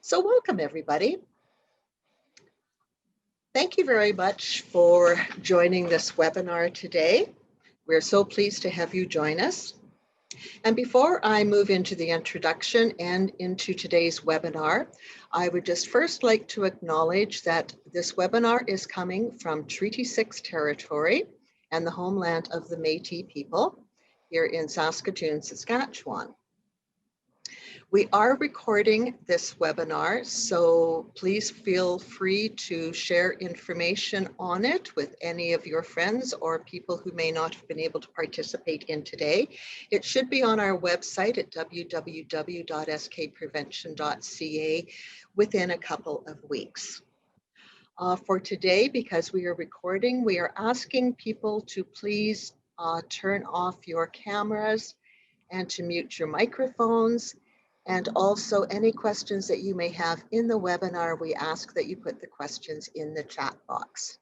So welcome everybody. Thank you very much for joining this webinar today. We're so pleased to have you join us. And before I move into the introduction and into today's webinar, I would just first like to acknowledge that this webinar is coming from Treaty 6 territory and the homeland of the Métis people here in Saskatoon, Saskatchewan. We are recording this webinar, so please feel free to share information on it with any of your friends or people who may not have been able to participate in today. It should be on our website at www.skprevention.ca within a couple of weeks. For today, because we are recording, we are asking people to please turn off your cameras and to mute your microphones. And also any questions that you may have in the webinar, we ask that you put the questions in the chat box.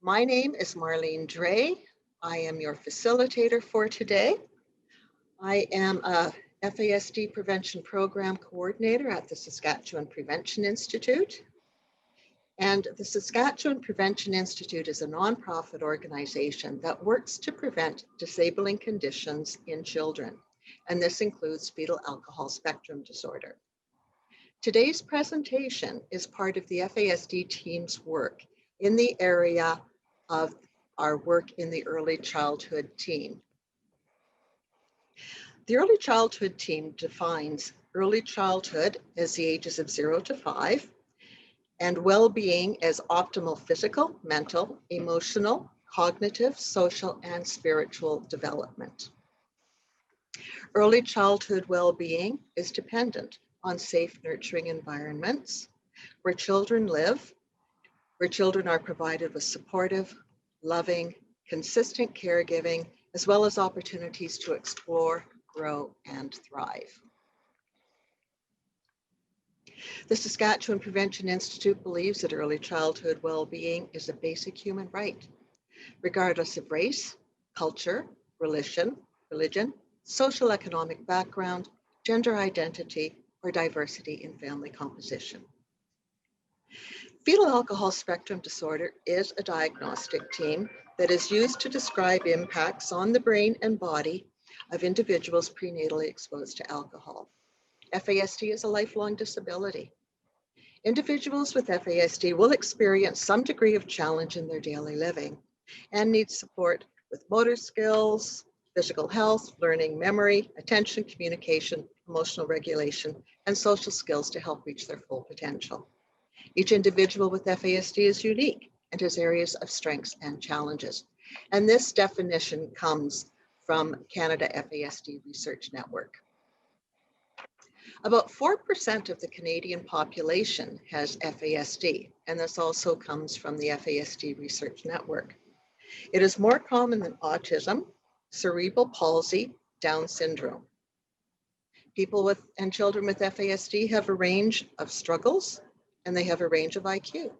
My name is Marlene Dre. I am your facilitator for today. I am a FASD Prevention Program Coordinator at the Saskatchewan Prevention Institute. And the Saskatchewan Prevention Institute is a nonprofit organization that works to prevent disabling conditions in children. And this includes fetal alcohol spectrum disorder. Today's presentation is part of the FASD team's work in the area of our work in the early childhood team. The early childhood team defines early childhood as the ages of 0 to 5 and well-being as optimal physical, mental, emotional, cognitive, social, and spiritual development. Early childhood well-being is dependent on safe, nurturing environments where children live, where children are provided with supportive, loving, consistent caregiving, as well as opportunities to explore, grow, and thrive. The Saskatchewan Prevention Institute believes that early childhood well-being is a basic human right, regardless of race, culture, religion, social economic background, gender identity, or diversity in family composition. Fetal alcohol spectrum disorder is a diagnostic team that is used to describe impacts on the brain and body of individuals prenatally exposed to alcohol. FASD is a lifelong disability. Individuals with FASD will experience some degree of challenge in their daily living and need support with motor skills, physical health, learning, memory, attention, communication, emotional regulation, and social skills to help reach their full potential. Each individual with FASD is unique and has areas of strengths and challenges. And this definition comes from Canada FASD Research Network. About 4% of the Canadian population has FASD, and this also comes from the FASD Research Network. It is more common than autism, cerebral palsy, Down syndrome. People and children with FASD have a range of struggles, and they have a range of IQ.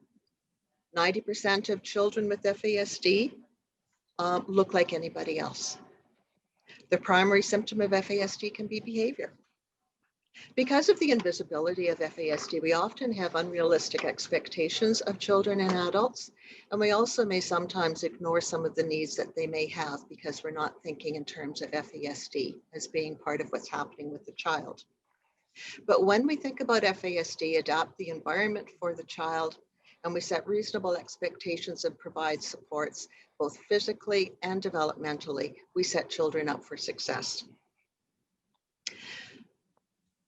90% of children with FASD look like anybody else. The primary symptom of FASD can be behavior. Because of the invisibility of FASD, we often have unrealistic expectations of children and adults, and we also may sometimes ignore some of the needs that they may have because we're not thinking in terms of FASD as being part of what's happening with the child. But when we think about FASD, adapt the environment for the child, and we set reasonable expectations and provide supports, both physically and developmentally, we set children up for success.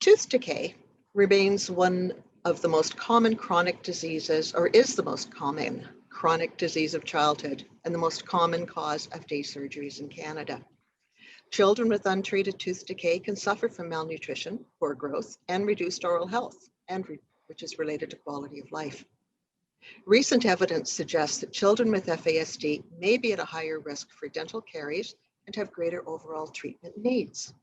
Tooth decay remains one of the most common chronic diseases, or is the most common chronic disease of childhood and the most common cause of day surgeries in Canada. Children with untreated tooth decay can suffer from malnutrition, poor growth, and reduced oral health, which is related to quality of life. Recent evidence suggests that children with FASD may be at a higher risk for dental caries and have greater overall treatment needs.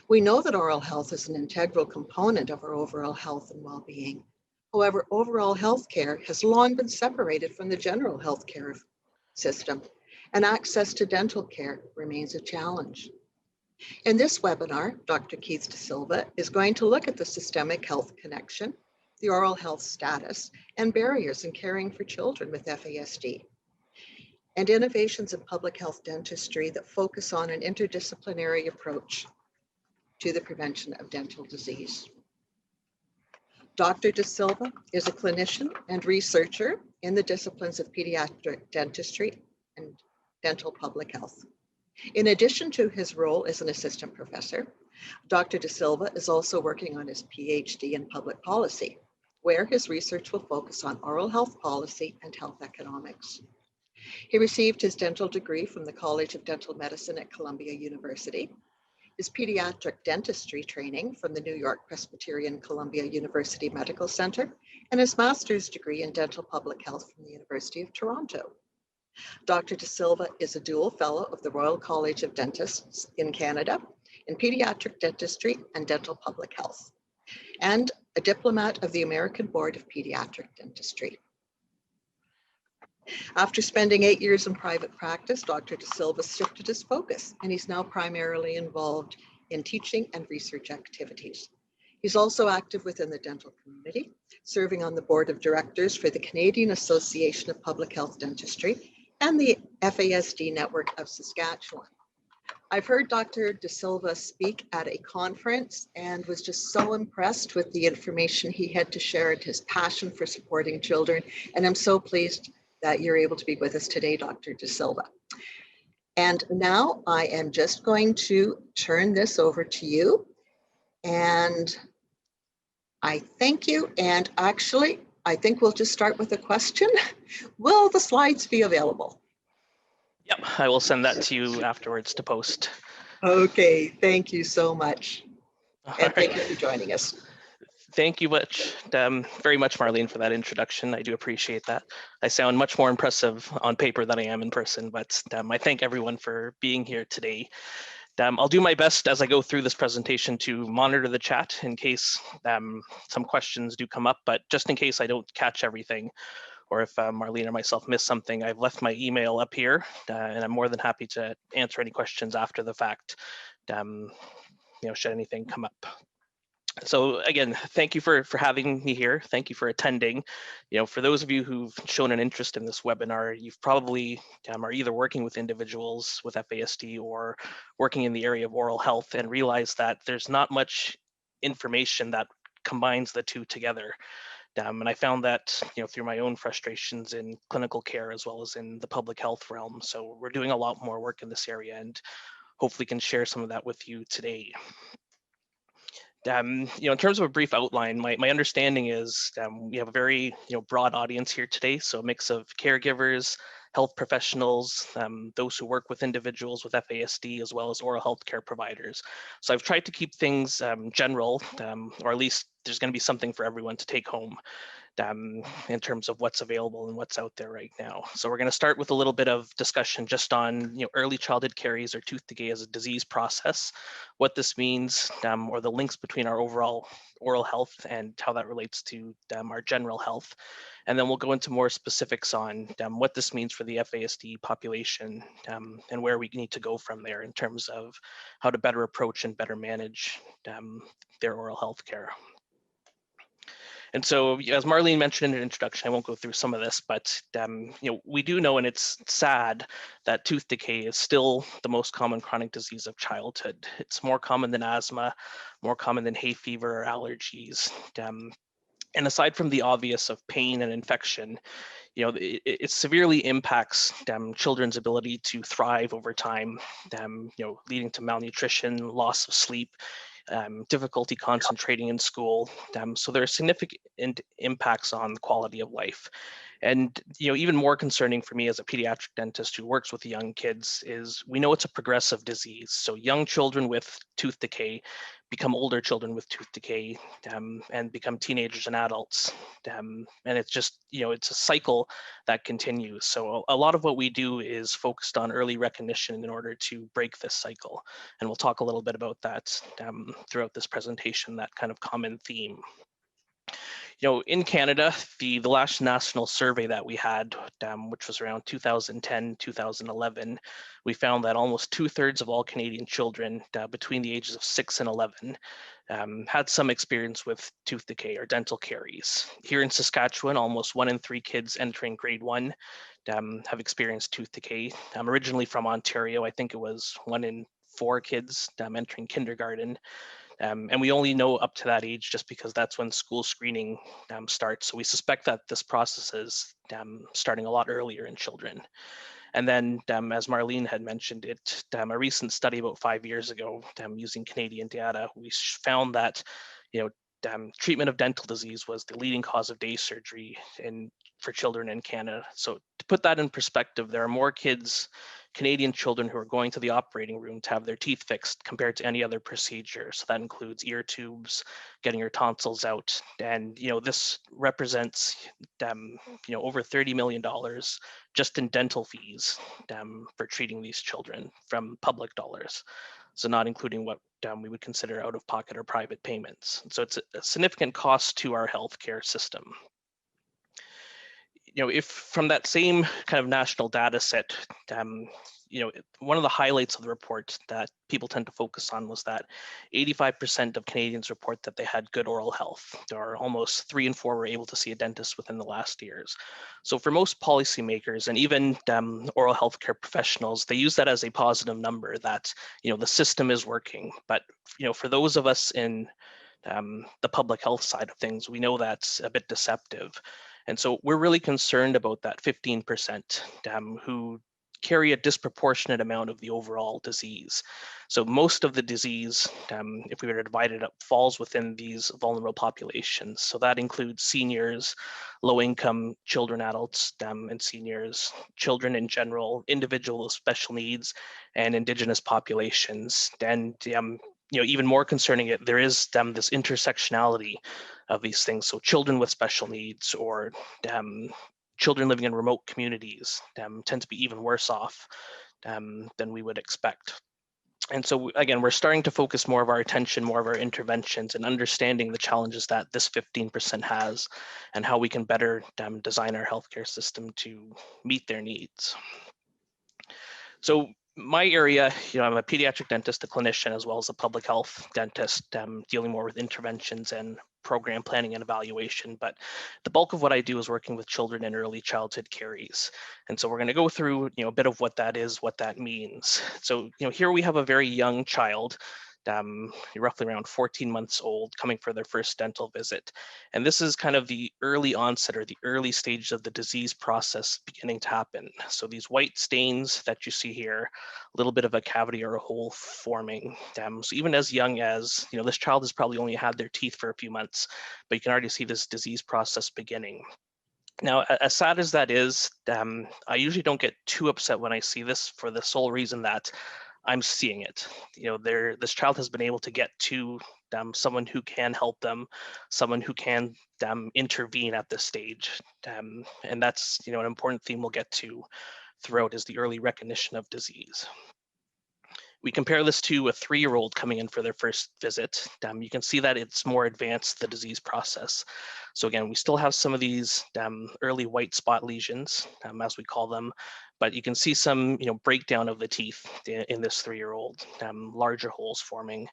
We know that oral health is an integral component of our overall health and well-being. However, overall health care has long been separated from the general health care system, and access to dental care remains a challenge. In this webinar, Dr. Keith De Silva is going to look at the systemic health connection, the oral health status, and barriers in caring for children with FASD, and innovations in public health dentistry that focus on an interdisciplinary approach to the prevention of dental disease. Dr. De Silva is a clinician and researcher in the disciplines of pediatric dentistry and dental public health. In addition to his role as an assistant professor, Dr. De Silva is also working on his PhD in public policy, where his research will focus on oral health policy and health economics. He received his dental degree from the College of Dental Medicine at Columbia University, his pediatric dentistry training from the New York Presbyterian Columbia University Medical Center, and his master's degree in dental public health from the University of Toronto. Dr. De Silva is a dual fellow of the Royal College of Dentists in Canada in pediatric dentistry and dental public health, and a diplomat of the American Board of Pediatric Dentistry. After spending 8 years in private practice, Dr. De Silva shifted his focus, and he's now primarily involved in teaching and research activities. He's also active within the dental community, serving on the board of directors for the Canadian Association of Public Health Dentistry and the FASD Network of Saskatchewan. I've heard Dr. De Silva speak at a conference and was just so impressed with the information he had to share and his passion for supporting children. And I'm so pleased that you're able to be with us today, Dr. De Silva. And now I am just going to turn this over to you. And I thank you. And actually, I think we'll just start with a question. Will the slides be available? Yep, I will send that to you afterwards to post. Okay, thank you so much. And thank you for joining us. Thank you very much, Marlene, for that introduction. I do appreciate that. I sound much more impressive on paper than I am in person, but I thank everyone for being here today. I'll do my best as I go through this presentation to monitor the chat in case some questions do come up, but just in case I don't catch everything, or if Marlene or myself miss something, I've left my email up here, and I'm more than happy to answer any questions after the fact, should anything come up. So again, thank you for having me here. Thank you for attending. For those of you who've shown an interest in this webinar, you've probably are either working with individuals with FASD or working in the area of oral health and realize that there's not much information that combines the two together. And I found that through my own frustrations in clinical care as well as in the public health realm. So we're doing a lot more work in this area and hopefully can share some of that with you today. In terms of a brief outline, my understanding is we have a very broad audience here today, so a mix of caregivers, health professionals, those who work with individuals with FASD, as well as oral health care providers. So I've tried to keep things general, or at least there's going to be something for everyone to take home in terms of what's available and what's out there right now. So we're going to start with a little bit of discussion just on early childhood caries or tooth decay as a disease process, what this means, or the links between our overall oral health and how that relates to our general health. And then we'll go into more specifics on what this means for the FASD population and where we need to go from there in terms of how to better approach and better manage their oral health care. And so, as Marlene mentioned in her introduction, I won't go through some of this, but we do know, and it's sad, that tooth decay is still the most common chronic disease of childhood. It's more common than asthma, more common than hay fever or allergies. And aside from the obvious of pain and infection, it severely impacts children's ability to thrive over time, leading to malnutrition, loss of sleep, difficulty concentrating in school. So there are significant impacts on the quality of life. And even more concerning for me as a pediatric dentist who works with young kids is we know it's a progressive disease. So young children with tooth decay become older children with tooth decay and become teenagers and adults. And it's just, it's a cycle that continues. So a lot of what we do is focused on early recognition in order to break this cycle. And we'll talk a little bit about that throughout this presentation, that kind of common theme. In Canada, the last national survey that we had, which was around 2010, 2011, we found that almost 2/3 of all Canadian children between the ages of 6 and 11 had some experience with tooth decay or dental caries. Here in Saskatchewan, almost 1 in 3 kids entering grade 1 have experienced tooth decay. I'm originally from Ontario. I think it was 1 in 4 kids entering kindergarten. And we only know up to that age just because that's when school screening starts. So we suspect that this process is starting a lot earlier in children. And then, as Marlene had mentioned it, a recent study about 5 years ago using Canadian data, we found that, treatment of dental disease was the leading cause of day surgery for children in Canada. So to put that in perspective, there are more Canadian children who are going to the operating room to have their teeth fixed compared to any other procedure. So that includes ear tubes, getting your tonsils out. And, this represents, over $30 million just in dental fees for treating these children from public dollars. So not including what we would consider out of pocket or private payments. So it's a significant cost to our healthcare system. If from that same kind of national data set, one of the highlights of the report that people tend to focus on was that 85% of Canadians report that they had good oral health, or almost 3 in 4 were able to see a dentist within the last years. So for most policymakers and even oral healthcare professionals, they use that as a positive number that, the system is working. But, for those of us in the public health side of things, we know that's a bit deceptive. And so we're really concerned about that 15% who carry a disproportionate amount of the overall disease. So most of the disease, if we were to divide it up, falls within these vulnerable populations. So that includes seniors, low-income children, adults, and seniors, children in general, individuals with special needs, and Indigenous populations. And even more concerning, there is this intersectionality of these things. So children with special needs or children living in remote communities tend to be even worse off than we would expect. And so again, we're starting to focus more of our attention, more of our interventions, and understanding the challenges that this 15% has and how we can better design our healthcare system to meet their needs. So my area, I'm a pediatric dentist, a clinician, as well as a public health dentist, dealing more with interventions and program planning and evaluation. But the bulk of what I do is working with children in early childhood caries. And so we're going to go through, a bit of what that is, what that means. So, here we have a very young child, roughly around 14 months old, coming for their first dental visit. And this is kind of the early onset or the early stages of the disease process beginning to happen. So these white stains that you see here, a little bit of a cavity or a hole forming. So even as young as, this child has probably only had their teeth for a few months, but you can already see this disease process beginning. Now, as sad as that is, I usually don't get too upset when I see this for the sole reason that I'm seeing it. This child has been able to get to someone who can help them, someone who can intervene at this stage. And that's, an important theme we'll get to throughout is the early recognition of disease. We compare this to a 3-year-old coming in for their first visit. You can see that it's more advanced, the disease process. So again, we still have some of these early white spot lesions, as we call them, but you can see some, breakdown of the teeth in this 3-year-old, larger holes forming.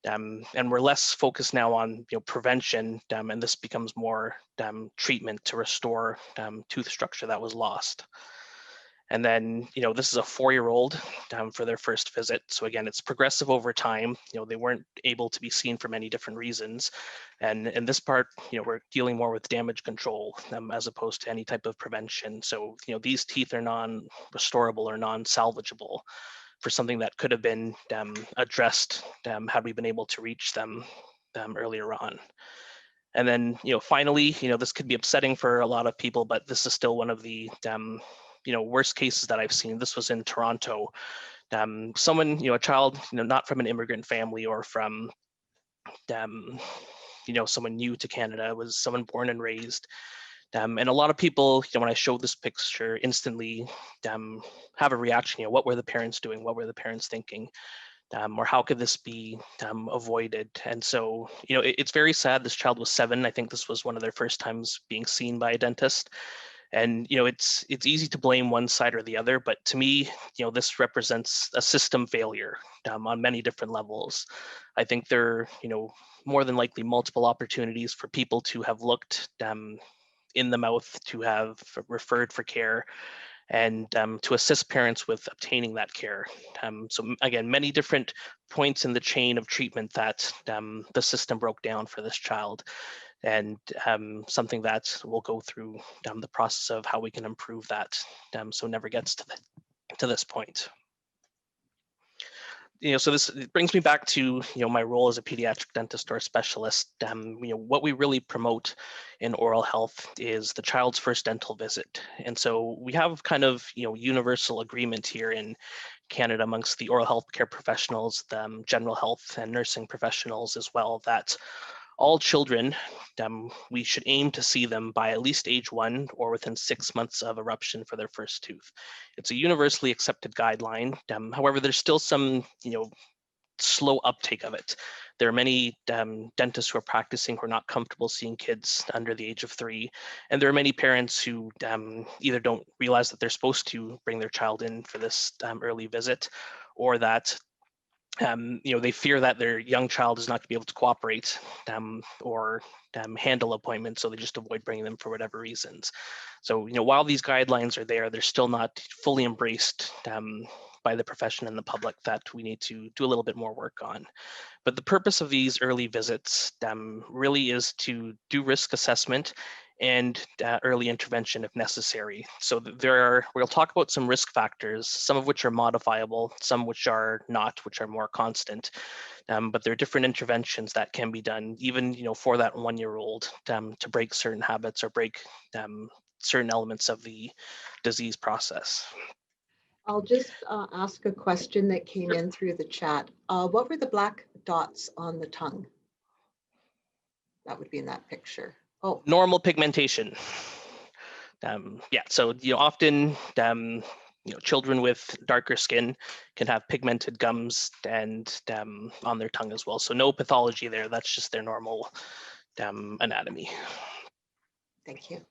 And we're less focused now on, prevention, and this becomes more treatment to restore tooth structure that was lost. And then, this is a 4-year-old for their first visit. So again, it's progressive over time. They weren't able to be seen for many different reasons. And in this part, we're dealing more with damage control as opposed to any type of prevention. So, these teeth are non-restorable or non-salvageable for something that could have been addressed had we been able to reach them earlier on. And then, finally, this could be upsetting for a lot of people, but this is still one of the worst cases that I've seen. This was in Toronto. Someone, a child, not from an immigrant family or from, someone new to Canada, was someone born and raised. And a lot of people, when I show this picture, instantly have a reaction. What were the parents doing? What were the parents thinking? or how could this be avoided? And so, it's very sad. This child was 7. I think this was one of their first times being seen by a dentist. And it's easy to blame one side or the other, but to me, this represents a system failure on many different levels. I think there are, more than likely multiple opportunities for people to have looked in the mouth, to have referred for care, and to assist parents with obtaining that care. So again, many different points in the chain of treatment that the system broke down for this child, and something that we'll go through the process of how we can improve that, so it never gets to this point. So this brings me back to my role as a pediatric dentist or a specialist. What we really promote in oral health is the child's first dental visit, and so we have kind of universal agreement here in Canada amongst the oral health care professionals, the general health and nursing professionals as well, that all children, we should aim to see them by at least age 1 or within 6 months of eruption for their first tooth. It's a universally accepted guideline. However, there's still some, slow uptake of it. There are many dentists who are practicing who are not comfortable seeing kids under the age of 3. And there are many parents who either don't realize that they're supposed to bring their child in for this early visit, or that they fear that their young child is not going to be able to cooperate or handle appointments, so they just avoid bringing them for whatever reasons. So, while these guidelines are there, they're still not fully embraced by the profession and the public, that we need to do a little bit more work on. But the purpose of these early visits really is to do risk assessment and early intervention if necessary. So we'll talk about some risk factors, some of which are modifiable, some which are not, which are more constant. But there are different interventions that can be done, even for that 1-year-old, to break certain habits or break certain elements of the disease process. I'll just ask a question that came in through the chat. What were the black dots on the tongue? That would be in that picture. Oh, Normal pigmentation. Yeah, so often children with darker skin can have pigmented gums and on their tongue as well. So no pathology there. That's just their normal anatomy. thank you.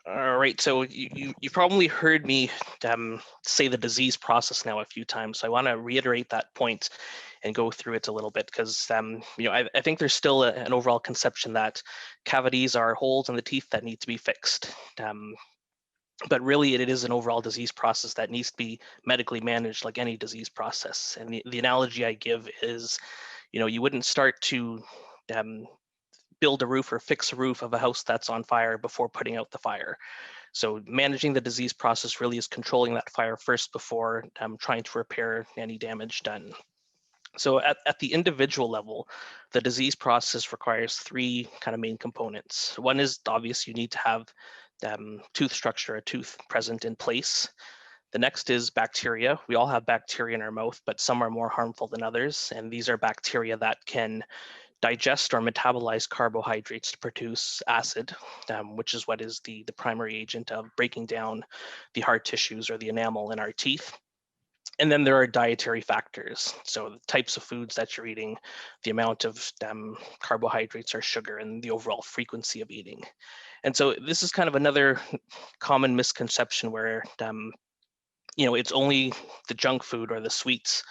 All right, so you probably heard me say the disease process now a few times. So I want to reiterate that point and go through it a little bit, because I think there's still an overall conception that cavities are holes in the teeth that need to be fixed. But really, it is an overall disease process that needs to be medically managed like any disease process. And the analogy I give is, you wouldn't start to build a roof or fix a roof of a house that's on fire before putting out the fire. So managing the disease process really is controlling that fire first before trying to repair any damage done. So at the individual level, the disease process requires 3 kind of main components. One is obvious, you need to have tooth structure, a tooth present in place. The next is bacteria. We all have bacteria in our mouth, but some are more harmful than others. And these are bacteria that can digest or metabolize carbohydrates to produce acid, which is what is the primary agent of breaking down the hard tissues or the enamel in our teeth. And then there are dietary factors. So the types of foods that you're eating, the amount of carbohydrates or sugar, and the overall frequency of eating. And so this is kind of another common misconception where, it's only the junk food or the sweets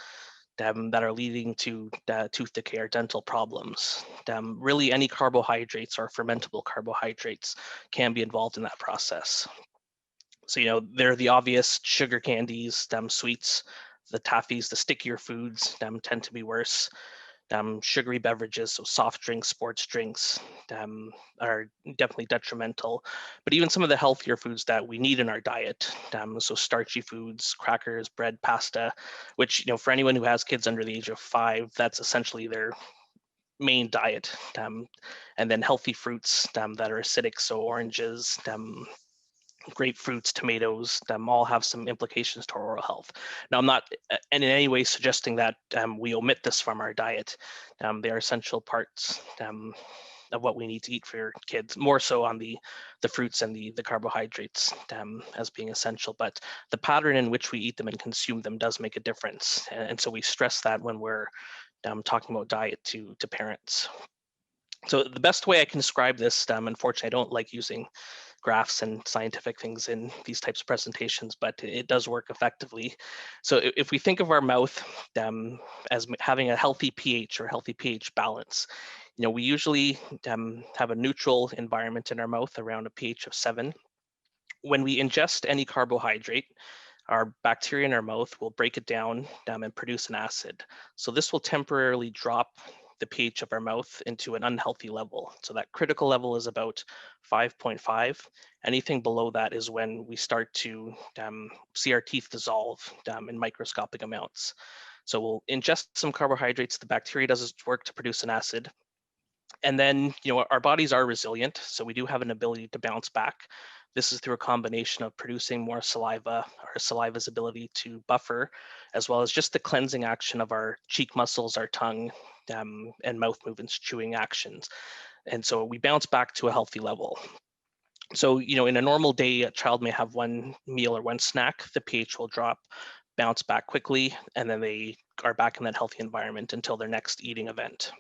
that are leading to tooth decay or dental problems. Really, any carbohydrates or fermentable carbohydrates can be involved in that process. So, there are the obvious sugar candies, sweets, the taffies, the stickier foods tend to be worse. Sugary beverages, so soft drinks, sports drinks, are definitely detrimental. But even some of the healthier foods that we need in our diet, so starchy foods, crackers, bread, pasta, which, for anyone who has kids under the age of 5, that's essentially their main diet. And then healthy fruits that are acidic, so oranges, grapefruits, tomatoes, all have some implications to our oral health. Now, I'm not in any way suggesting that we omit this from our diet. They are essential parts of what we need to eat for your kids, more so on the fruits and the carbohydrates as being essential. But the pattern in which we eat them and consume them does make a difference. And so we stress that when we're talking about diet to parents. So the best way I can describe this, unfortunately, I don't like using graphs and scientific things in these types of presentations, but it does work effectively. So if we think of our mouth as having a healthy pH or healthy pH balance, we usually have a neutral environment in our mouth around a pH of 7. When we ingest any carbohydrate, our bacteria in our mouth will break it down and produce an acid. So this will temporarily drop the pH of our mouth into an unhealthy level. So that critical level is about 5.5. Anything below that is when we start to see our teeth dissolve in microscopic amounts. So we'll ingest some carbohydrates, the bacteria does its work to produce an acid. And then, our bodies are resilient, so we do have an ability to bounce back. This is through a combination of producing more saliva, our saliva's ability to buffer, as well as just the cleansing action of our cheek muscles, our tongue, and mouth movements, chewing actions. And so we bounce back to a healthy level. So, in a normal day, a child may have one meal or one snack, the pH will drop, bounce back quickly, and then they are back in that healthy environment until their next eating event.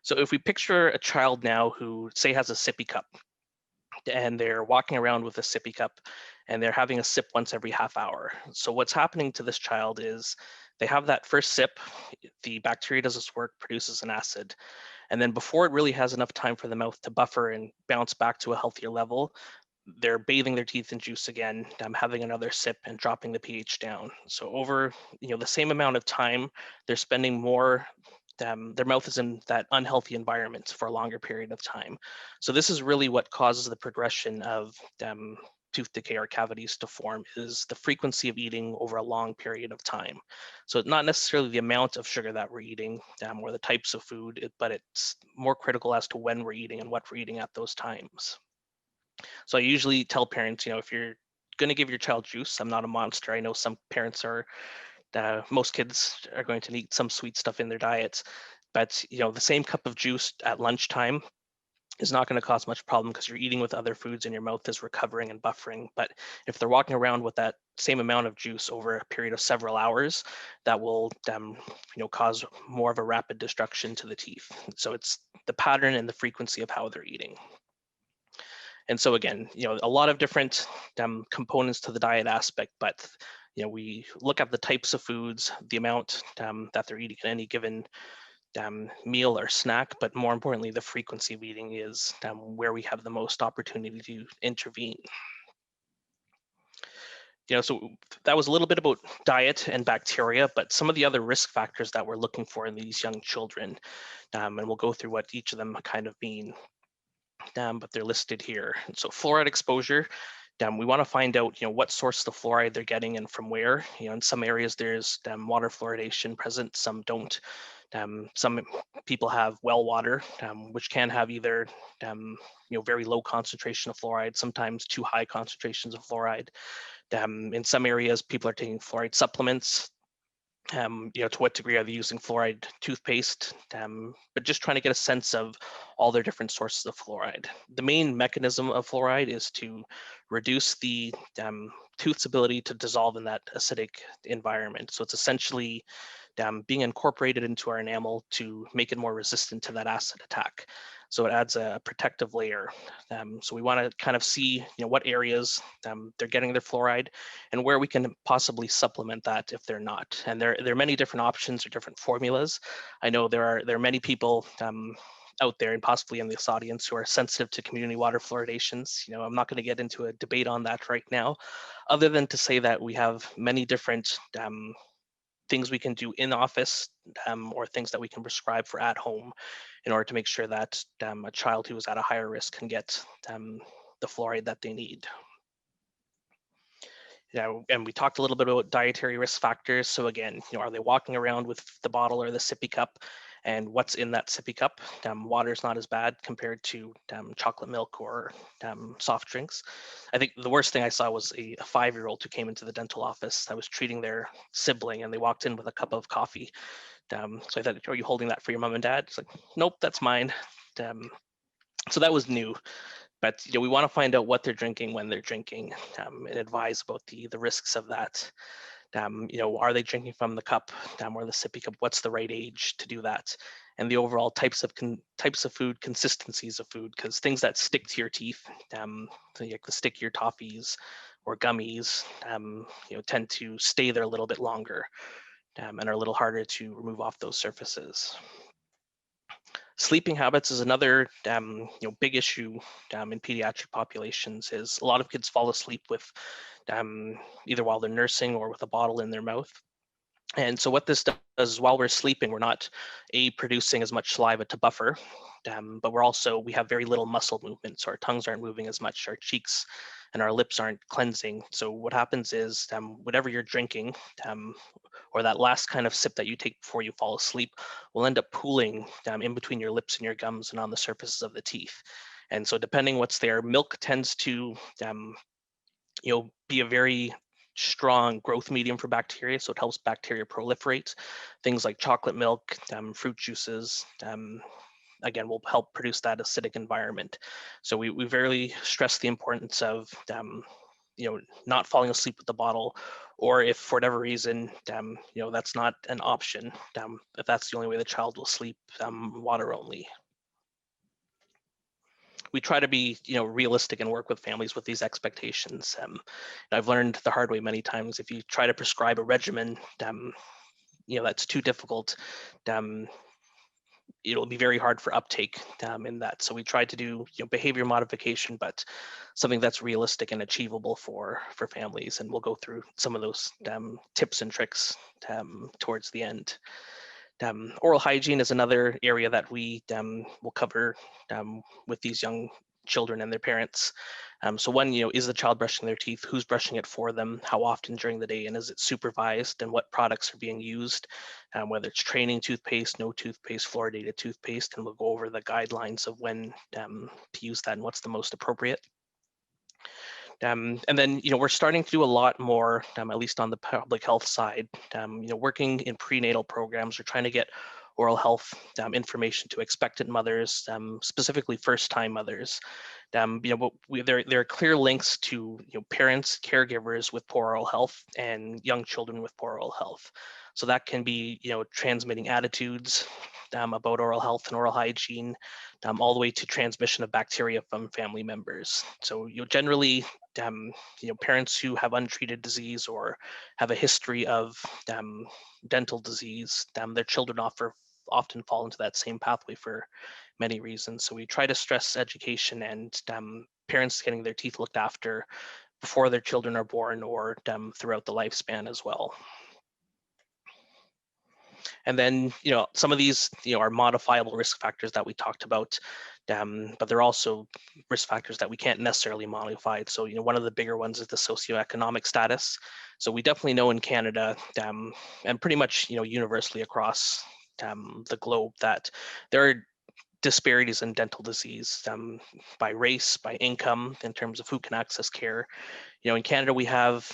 So if we picture a child now who, say, has a sippy cup, and they're walking around with a sippy cup and they're having a sip once every half hour. So what's happening to this child is they have that first sip, the bacteria does its work, produces an acid. And then before it really has enough time for the mouth to buffer and bounce back to a healthier level, they're bathing their teeth in juice again, having another sip and dropping the pH down. So over the same amount of time, they're spending more. Their mouth is in that unhealthy environment for a longer period of time. So this is really what causes the progression of tooth decay or cavities to form, is the frequency of eating over a long period of time. So it's not necessarily the amount of sugar that we're eating or the types of food, but it's more critical as to when we're eating and what we're eating at those times. So I usually tell parents, if you're going to give your child juice, I'm not a monster. I know some parents are, most kids are going to need some sweet stuff in their diets, but the same cup of juice at lunchtime is not going to cause much problem because you're eating with other foods and your mouth is recovering and buffering. But if they're walking around with that same amount of juice over a period of several hours, that will cause more of a rapid destruction to the teeth. So it's the pattern and the frequency of how they're eating. And so again, a lot of different components to the diet aspect, but we look at the types of foods, the amount that they're eating in any given meal or snack, but more importantly, the frequency of eating is where we have the most opportunity to intervene. So that was a little bit about diet and bacteria, but some of the other risk factors that we're looking for in these young children, and we'll go through what each of them kind of mean. But they're listed here. So fluoride exposure, we want to find out, what source of fluoride they're getting and from where. In some areas there's water fluoridation present, some don't. Some people have well water, which can have either very low concentration of fluoride, sometimes too high concentrations of fluoride. In some areas, people are taking fluoride supplements. To what degree are they using fluoride toothpaste, but just trying to get a sense of all their different sources of fluoride. The main mechanism of fluoride is to reduce the tooth's ability to dissolve in that acidic environment. So it's essentially being incorporated into our enamel to make it more resistant to that acid attack. So it adds a protective layer. So we want to kind of see, what areas they're getting their fluoride and where we can possibly supplement that if they're not. And there are many different options or different formulas. I know there are many people out there and possibly in this audience who are sensitive to community water fluoridations. I'm not going to get into a debate on that right now, other than to say that we have many different things we can do in office or things that we can prescribe for at home in order to make sure that a child who is at a higher risk can get the fluoride that they need. And we talked a little bit about dietary risk factors. So again, are they walking around with the bottle or the sippy cup? And what's in that sippy cup? Water is not as bad compared to chocolate milk or soft drinks. I think the worst thing I saw was a 5-year-old who came into the dental office that was treating their sibling, and they walked in with a cup of coffee. So I thought, are you holding that for your mom and dad? It's like, nope, that's mine. So that was new. But we want to find out what they're drinking, when they're drinking, and advise about the risks of that. Are they drinking from the cup or the sippy cup? What's the right age to do that? And the overall types of food, consistencies of food, because things that stick to your teeth, like the stickier toffees or gummies, tend to stay there a little bit longer and are a little harder to remove off those surfaces. Sleeping habits is another big issue in pediatric populations. Is a lot of kids fall asleep with either while they're nursing or with a bottle in their mouth. And so what this does is while we're sleeping, we're not producing as much saliva to buffer, but we have very little muscle movement. So our tongues aren't moving as much, our cheeks and our lips aren't cleansing. So what happens is whatever you're drinking, or that last kind of sip that you take before you fall asleep, will end up pooling in between your lips and your gums and on the surfaces of the teeth. And so depending what's there, milk tends to be a very strong growth medium for bacteria, so it helps bacteria proliferate. Things like chocolate milk, fruit juices, again, will help produce that acidic environment. So we very stress the importance of not falling asleep with the bottle, or if for whatever reason that's not an option, if that's the only way the child will sleep, water only. We try to be realistic and work with families with these expectations. I've learned the hard way many times, if you try to prescribe a regimen that's too difficult, it'll be very hard for uptake in that. So we try to do behavior modification, but something that's realistic and achievable for families. And we'll go through some of those tips and tricks towards the end. Oral hygiene is another area that we will cover with these young children and their parents. So one, is the child brushing their teeth? Who's brushing it for them? How often during the day? And is it supervised? And what products are being used? Whether it's training toothpaste, no toothpaste, fluoridated toothpaste, and we'll go over the guidelines of when to use that and what's the most appropriate. And then, we're starting to do a lot more, at least on the public health side, working in prenatal programs. We're trying to get oral health information to expectant mothers, specifically first-time mothers. There are clear links to parents, caregivers with poor oral health and young children with poor oral health. So that can be transmitting attitudes about oral health and oral hygiene, all the way to transmission of bacteria from family members. So generally, parents who have untreated disease or have a history of dental disease, their children often fall into that same pathway for many reasons. So we try to stress education and parents getting their teeth looked after before their children are born or throughout the lifespan as well. And then, some of these, are modifiable risk factors that we talked about, but they're also risk factors that we can't necessarily modify. So, one of the bigger ones is the socioeconomic status. So we definitely know in Canada, and pretty much, universally across the globe, that there are disparities in dental disease by race, by income, in terms of who can access care. In Canada, we have,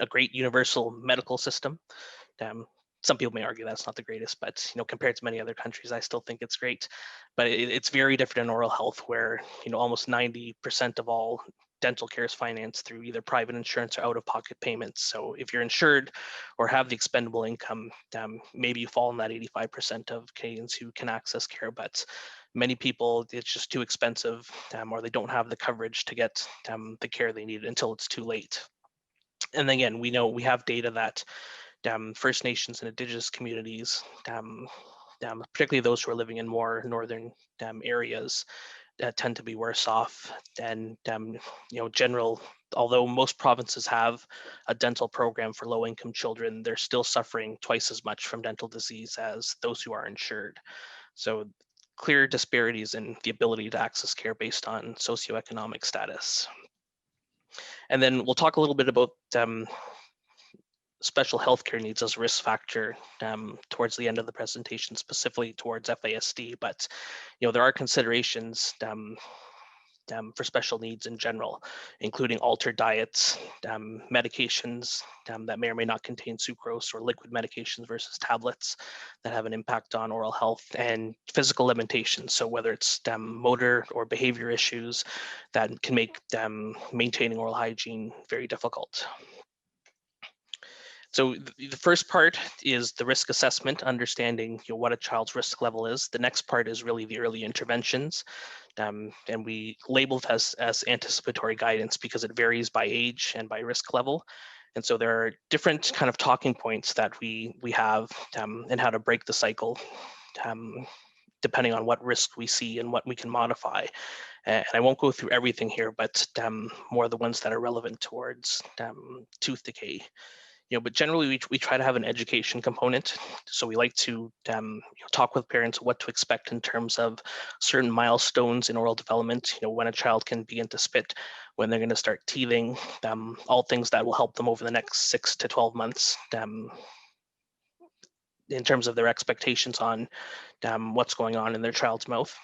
a great universal medical system. Some people may argue that's not the greatest, but compared to many other countries, I still think it's great. But it's very different in oral health, where almost 90% of all dental care is financed through either private insurance or out-of-pocket payments. So if you're insured or have the expendable income, maybe you fall in that 85% of Canadians who can access care. But many people, it's just too expensive, or they don't have the coverage to get the care they need until it's too late. And again, we know we have data that First Nations and Indigenous communities, particularly those who are living in more northern areas, tend to be worse off than general. Although most provinces have a dental program for low-income children, they're still suffering twice as much from dental disease as those who are insured. So clear disparities in the ability to access care based on socioeconomic status. And then we'll talk a little bit about special healthcare needs as a risk factor towards the end of the presentation, specifically towards FASD. But there are considerations for special needs in general, including altered diets, medications that may or may not contain sucrose, or liquid medications versus tablets that have an impact on oral health, and physical limitations. So whether it's motor or behavior issues that can make maintaining oral hygiene very difficult. So the first part is the risk assessment, understanding what a child's risk level is. The next part is really the early interventions, and we label it as anticipatory guidance because it varies by age and by risk level. And so there are different kind of talking points that we have and how to break the cycle, depending on what risk we see and what we can modify. And I won't go through everything here, but more the ones that are relevant towards tooth decay. But generally we try to have an education component. So we like to talk with parents what to expect in terms of certain milestones in oral development, when a child can begin to spit, when they're going to start teething, all things that will help them over the next 6 to 12 months in terms of their expectations on what's going on in their child's mouth.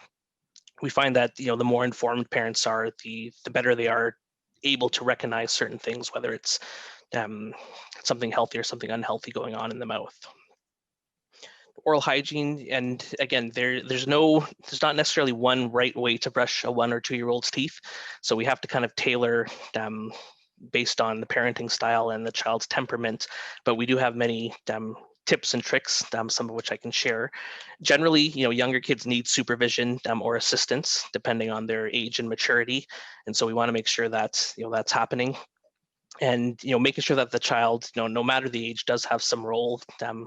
We find that the more informed parents are, the better they are able to recognize certain things, whether it's something healthy or something unhealthy going on in the mouth. Oral hygiene, and again, there's not necessarily one right way to brush a 1 or 2 year old's teeth. So we have to kind of tailor based on the parenting style and the child's temperament. But we do have many tips and tricks, some of which I can share. Generally, younger kids need supervision or assistance depending on their age and maturity, and so we want to make sure that that's happening. And making sure that the child, no matter the age, does have some role.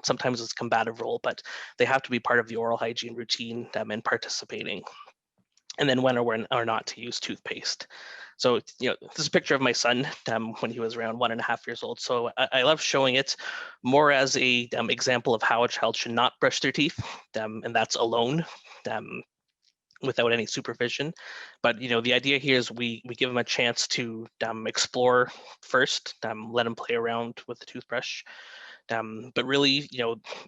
Sometimes it's a combative role, but they have to be part of the oral hygiene routine and participating. And then when or not to use toothpaste. So this is a picture of my son when he was around 1.5 years old. So I love showing it more as a example of how a child should not brush their teeth, and that's alone. Without any supervision. But the idea here is we give them a chance to explore first, let them play around with the toothbrush. But really,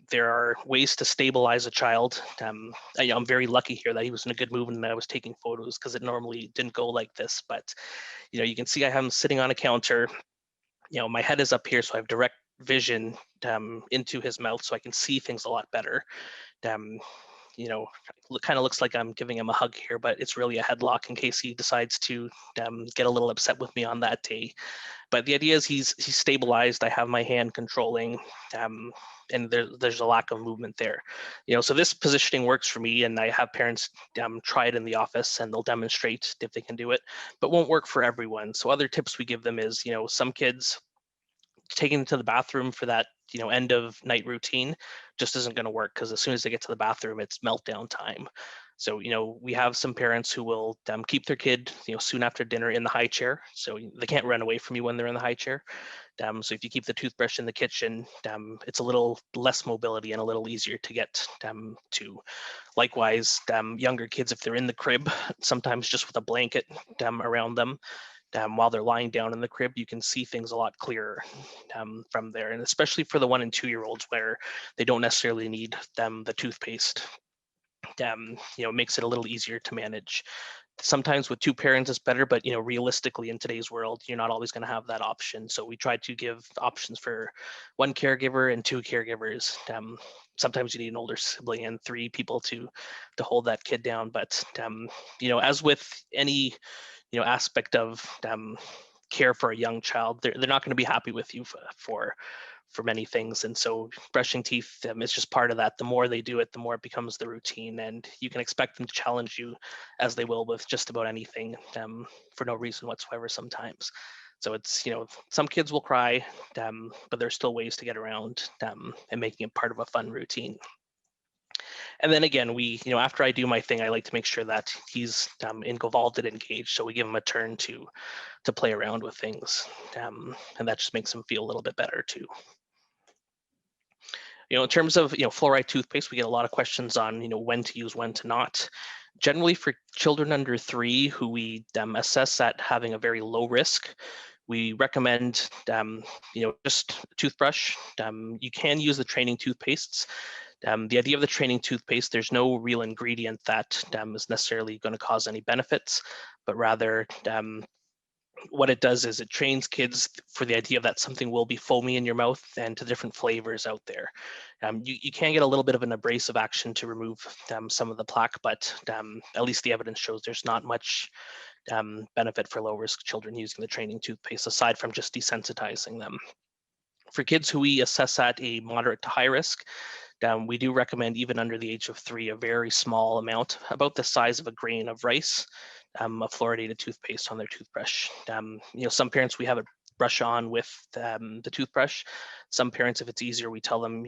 there are ways to stabilize a child. I'm very lucky here that he was in a good mood and I was taking photos, because it normally didn't go like this. But you can see I have him sitting on a counter. My head is up here, so I have direct vision into his mouth, so I can see things a lot better. Kind of looks like I'm giving him a hug here, but it's really a headlock in case he decides to get a little upset with me on that day. But the idea is he's stabilized. I have my hand controlling, and there's a lack of movement there. So this positioning works for me, and I have parents try it in the office, and they'll demonstrate if they can do it, but won't work for everyone. So other tips we give them is, some kids taking them to the bathroom for that end of night routine just isn't going to work, because as soon as they get to the bathroom, it's meltdown time. So we have some parents who will keep their kid soon after dinner in the high chair, so they can't run away from you when they're in the high chair. So if you keep the toothbrush in the kitchen, it's a little less mobility and a little easier to get to. Likewise, younger kids, if they're in the crib, sometimes just with a blanket around them, while they're lying down in the crib, you can see things a lot clearer from there. And especially for the 1 and 2 year olds, where they don't necessarily need the toothpaste, makes it a little easier to manage. Sometimes with 2 parents it's better, but realistically in today's world, you're not always going to have that option. So we try to give options for 1 caregiver and 2 caregivers. Sometimes you need an older sibling and 3 people to hold that kid down. But as with any aspect of care for a young child, they're not going to be happy with you for many things. And so brushing teeth is just part of that. The more they do it, the more it becomes the routine, and you can expect them to challenge you, as they will with just about anything, for no reason whatsoever sometimes. So it's, some kids will cry, but there's still ways to get around and making it part of a fun routine. And then again, after I do my thing, I like to make sure that he's involved and engaged. So we give him a turn to play around with things, and that just makes him feel a little bit better too. In terms of fluoride toothpaste, we get a lot of questions on when to use, when to not. Generally, for children under 3 who we assess at having a very low risk, We recommend, just toothbrush. You can use the training toothpastes. The idea of the training toothpaste, there's no real ingredient that is necessarily going to cause any benefits, but rather what it does is it trains kids for the idea that something will be foamy in your mouth and to different flavors out there. You can get a little bit of an abrasive action to remove some of the plaque, but at least the evidence shows there's not much benefit for low-risk children using the training toothpaste, aside from just desensitizing them. For kids who we assess at a moderate to high risk, we do recommend, even under the age of 3, a very small amount, about the size of a grain of rice, of fluoridated toothpaste on their toothbrush. Some parents, we have it brush on with the toothbrush. Some parents, if it's easier, we tell them,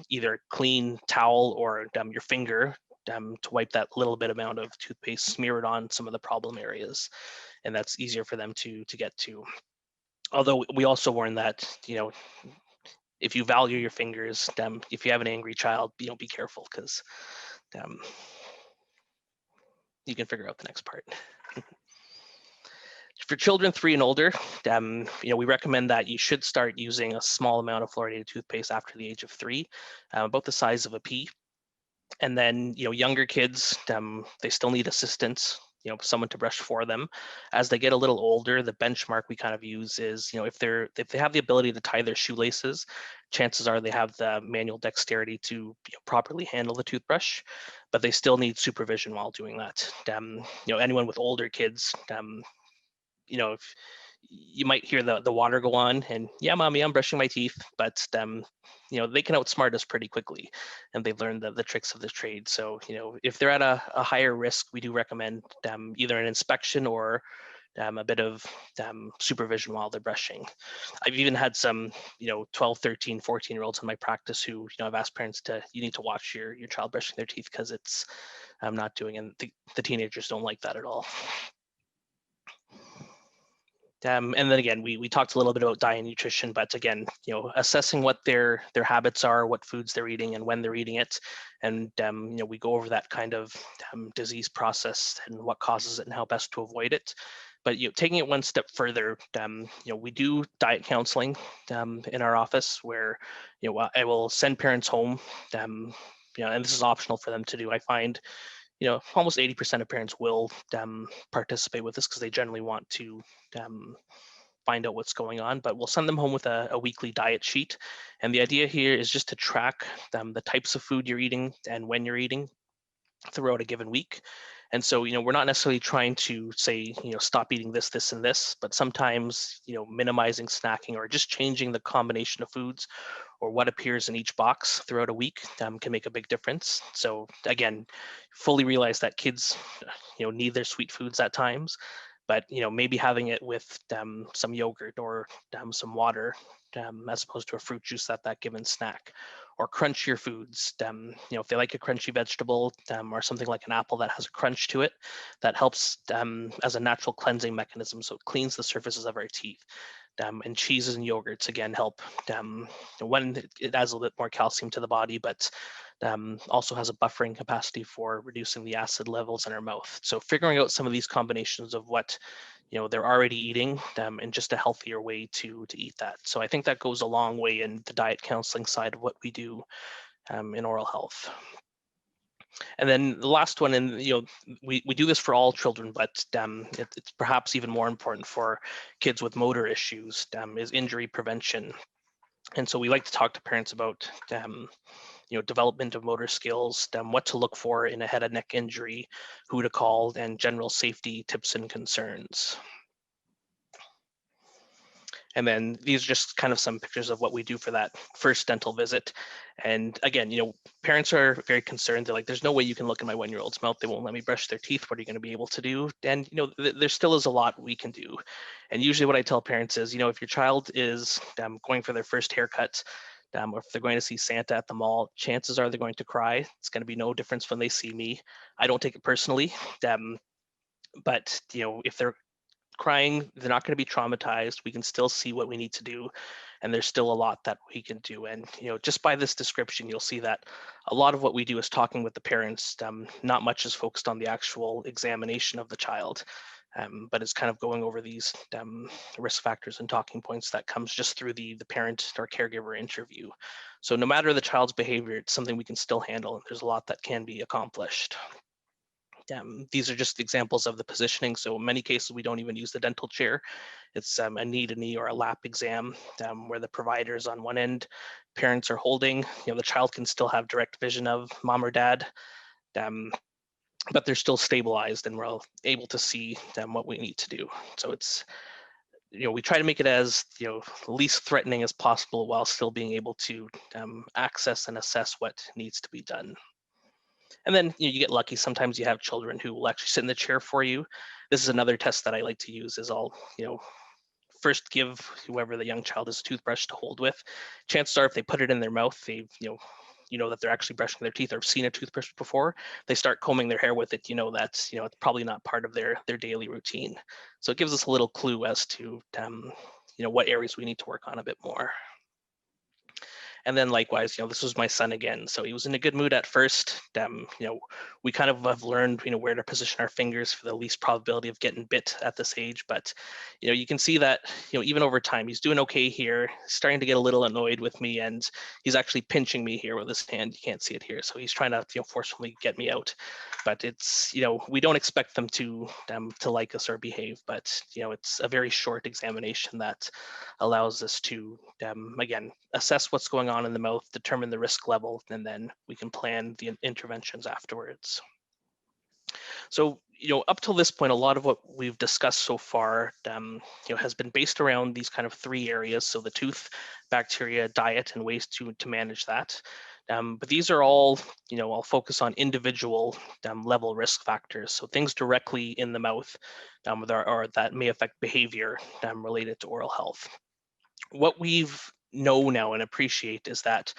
either clean towel or your finger to wipe that little bit amount of toothpaste, smear it on some of the problem areas, and that's easier for them to get to. Although we also warn that, if you value your fingers, if you have an angry child, be careful, because you can figure out the next part. For children 3 and older, we recommend that you should start using a small amount of fluoridated toothpaste after the age of 3, about the size of a pea. And then, younger kids, they still need assistance, someone to brush for them. As they get a little older, the benchmark we kind of use is, if they have the ability to tie their shoelaces, chances are they have the manual dexterity to properly handle the toothbrush, but they still need supervision while doing that. Anyone with older kids, if you might hear the water go on and, yeah, mommy, I'm brushing my teeth, but they can outsmart us pretty quickly, and they've learned the tricks of the trade. So if they're at a higher risk, we do recommend either an inspection or a bit of supervision while they're brushing. I've even had some 12, 13, 14-year-olds in my practice who I've asked parents you need to watch your child brushing their teeth, because it's not doing, and the teenagers don't like that at all. And then again, we talked a little bit about diet and nutrition, but again, assessing what their habits are, what foods they're eating, and when they're eating it, and we go over that kind of disease process and what causes it and how best to avoid it. But taking it one step further, we do diet counseling in our office, where I will send parents home, and this is optional for them to do. I find almost 80% of parents will participate with this, because they generally want to find out what's going on, but we'll send them home with a weekly diet sheet. And the idea here is just to track the types of food you're eating and when you're eating throughout a given week. And so, we're not necessarily trying to say, stop eating this, this, and this, but sometimes, minimizing snacking or just changing the combination of foods or what appears in each box throughout a week can make a big difference. So again, fully realize that kids, need their sweet foods at times, but maybe having it with some yogurt or some water, as opposed to a fruit juice at that given snack. Or crunchier foods, if they like a crunchy vegetable, or something like an apple that has a crunch to it, that helps as a natural cleansing mechanism. So it cleans the surfaces of our teeth. And cheeses and yogurts, again, help when it adds a little bit more calcium to the body, but also has a buffering capacity for reducing the acid levels in our mouth. So figuring out some of these combinations of what they're already eating, and just a healthier way to eat that. So I think that goes a long way in the diet counseling side of what we do in oral health. And then the last one, and we do this for all children, but it's perhaps even more important for kids with motor issues, is injury prevention. And so we like to talk to parents about development of motor skills, what to look for in a head and neck injury, who to call, and general safety tips and concerns. And then these are just kind of some pictures of what we do for that first dental visit. And again, parents are very concerned. They're like, there's no way you can look in my 1-year-old's mouth. They won't let me brush their teeth. What are you going to be able to do? And, there still is a lot we can do. And usually what I tell parents is, if your child is going for their first haircut, or if they're going to see Santa at the mall, chances are they're going to cry. It's going to be no difference when they see me. I don't take it personally. But, if they're crying, they're not going to be traumatized. We can still see what we need to do, and there's still a lot that we can do. And just by this description, you'll see that a lot of what we do is talking with the parents. Not much is focused on the actual examination of the child. but it's kind of going over these risk factors and talking points that comes just through the parent or caregiver interview. So no matter the child's behavior, it's something we can still handle, and there's a lot that can be accomplished. These are just examples of the positioning. So in many cases, we don't even use the dental chair. It's a knee-to-knee or a lap exam where the provider is on one end, parents are holding, the child can still have direct vision of mom or dad, but they're still stabilized and we're all able to see what we need to do. So it's, we try to make it as, least threatening as possible while still being able to access and assess what needs to be done. And then you get lucky. Sometimes you have children who will actually sit in the chair for you. This is another test that I like to use is I'll, first give whoever the young child is a toothbrush to hold with. Chances are if they put it in their mouth, they, that they're actually brushing their teeth or have seen a toothbrush before, they start combing their hair with it, that's, it's probably not part of their daily routine. So it gives us a little clue as to, what areas we need to work on a bit more. And then likewise, this was my son again. So he was in a good mood at first. We kind of have learned, where to position our fingers for the least probability of getting bit at this age. But, you can see that, even over time, he's doing okay here, starting to get a little annoyed with me. And he's actually pinching me here with his hand. You can't see it here. So he's trying to, forcefully get me out. But it's, we don't expect them to like us or behave. But, it's a very short examination that allows us to, again, assess what's going on in the mouth, determine the risk level, and then we can plan the interventions afterwards. So, up till this point, a lot of what we've discussed so far, has been based around these kind of three areas. So the tooth, bacteria, diet, and ways to manage that. But these are all, I'll focus on individual level risk factors. So things directly in the mouth or that may affect behavior related to oral health. What we've know now and appreciate is that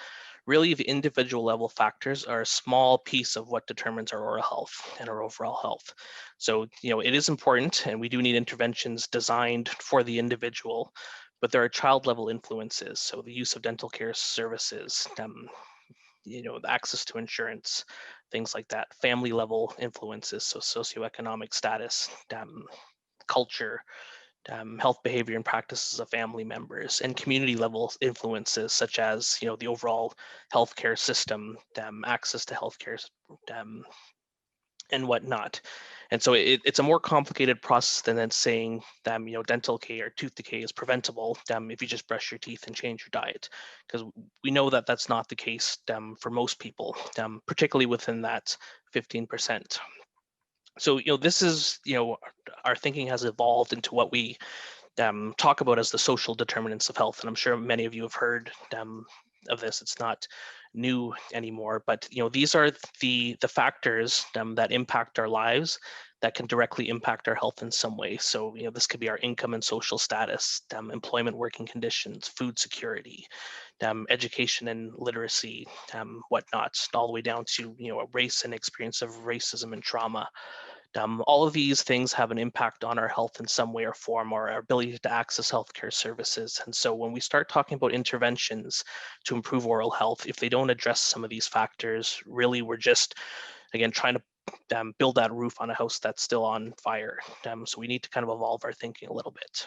really the individual level factors are a small piece of what determines our oral health and our overall health. So, it is important and we do need interventions designed for the individual, but there are child level influences. So the use of dental care services, the access to insurance, things like that, family level influences, so socioeconomic status, culture, health behavior and practices of family members, and community level influences such as the overall healthcare system, access to healthcare, and whatnot. And so it's a more complicated process than saying dental decay or tooth decay is preventable if you just brush your teeth and change your diet, because we know that that's not the case for most people, particularly within that 15%. So this is our thinking has evolved into what we talk about as the social determinants of health, and I'm sure many of you have heard of this. It's not new anymore, but these are the factors that impact our lives that can directly impact our health in some way. So this could be our income and social status, employment, working conditions, food security, education and literacy, whatnot, all the way down to race and experience of racism and trauma. All of these things have an impact on our health in some way or form, or our ability to access healthcare services. And so when we start talking about interventions to improve oral health, if they don't address some of these factors, really we're just, again, trying to build that roof on a house that's still on fire. So we need to kind of evolve our thinking a little bit.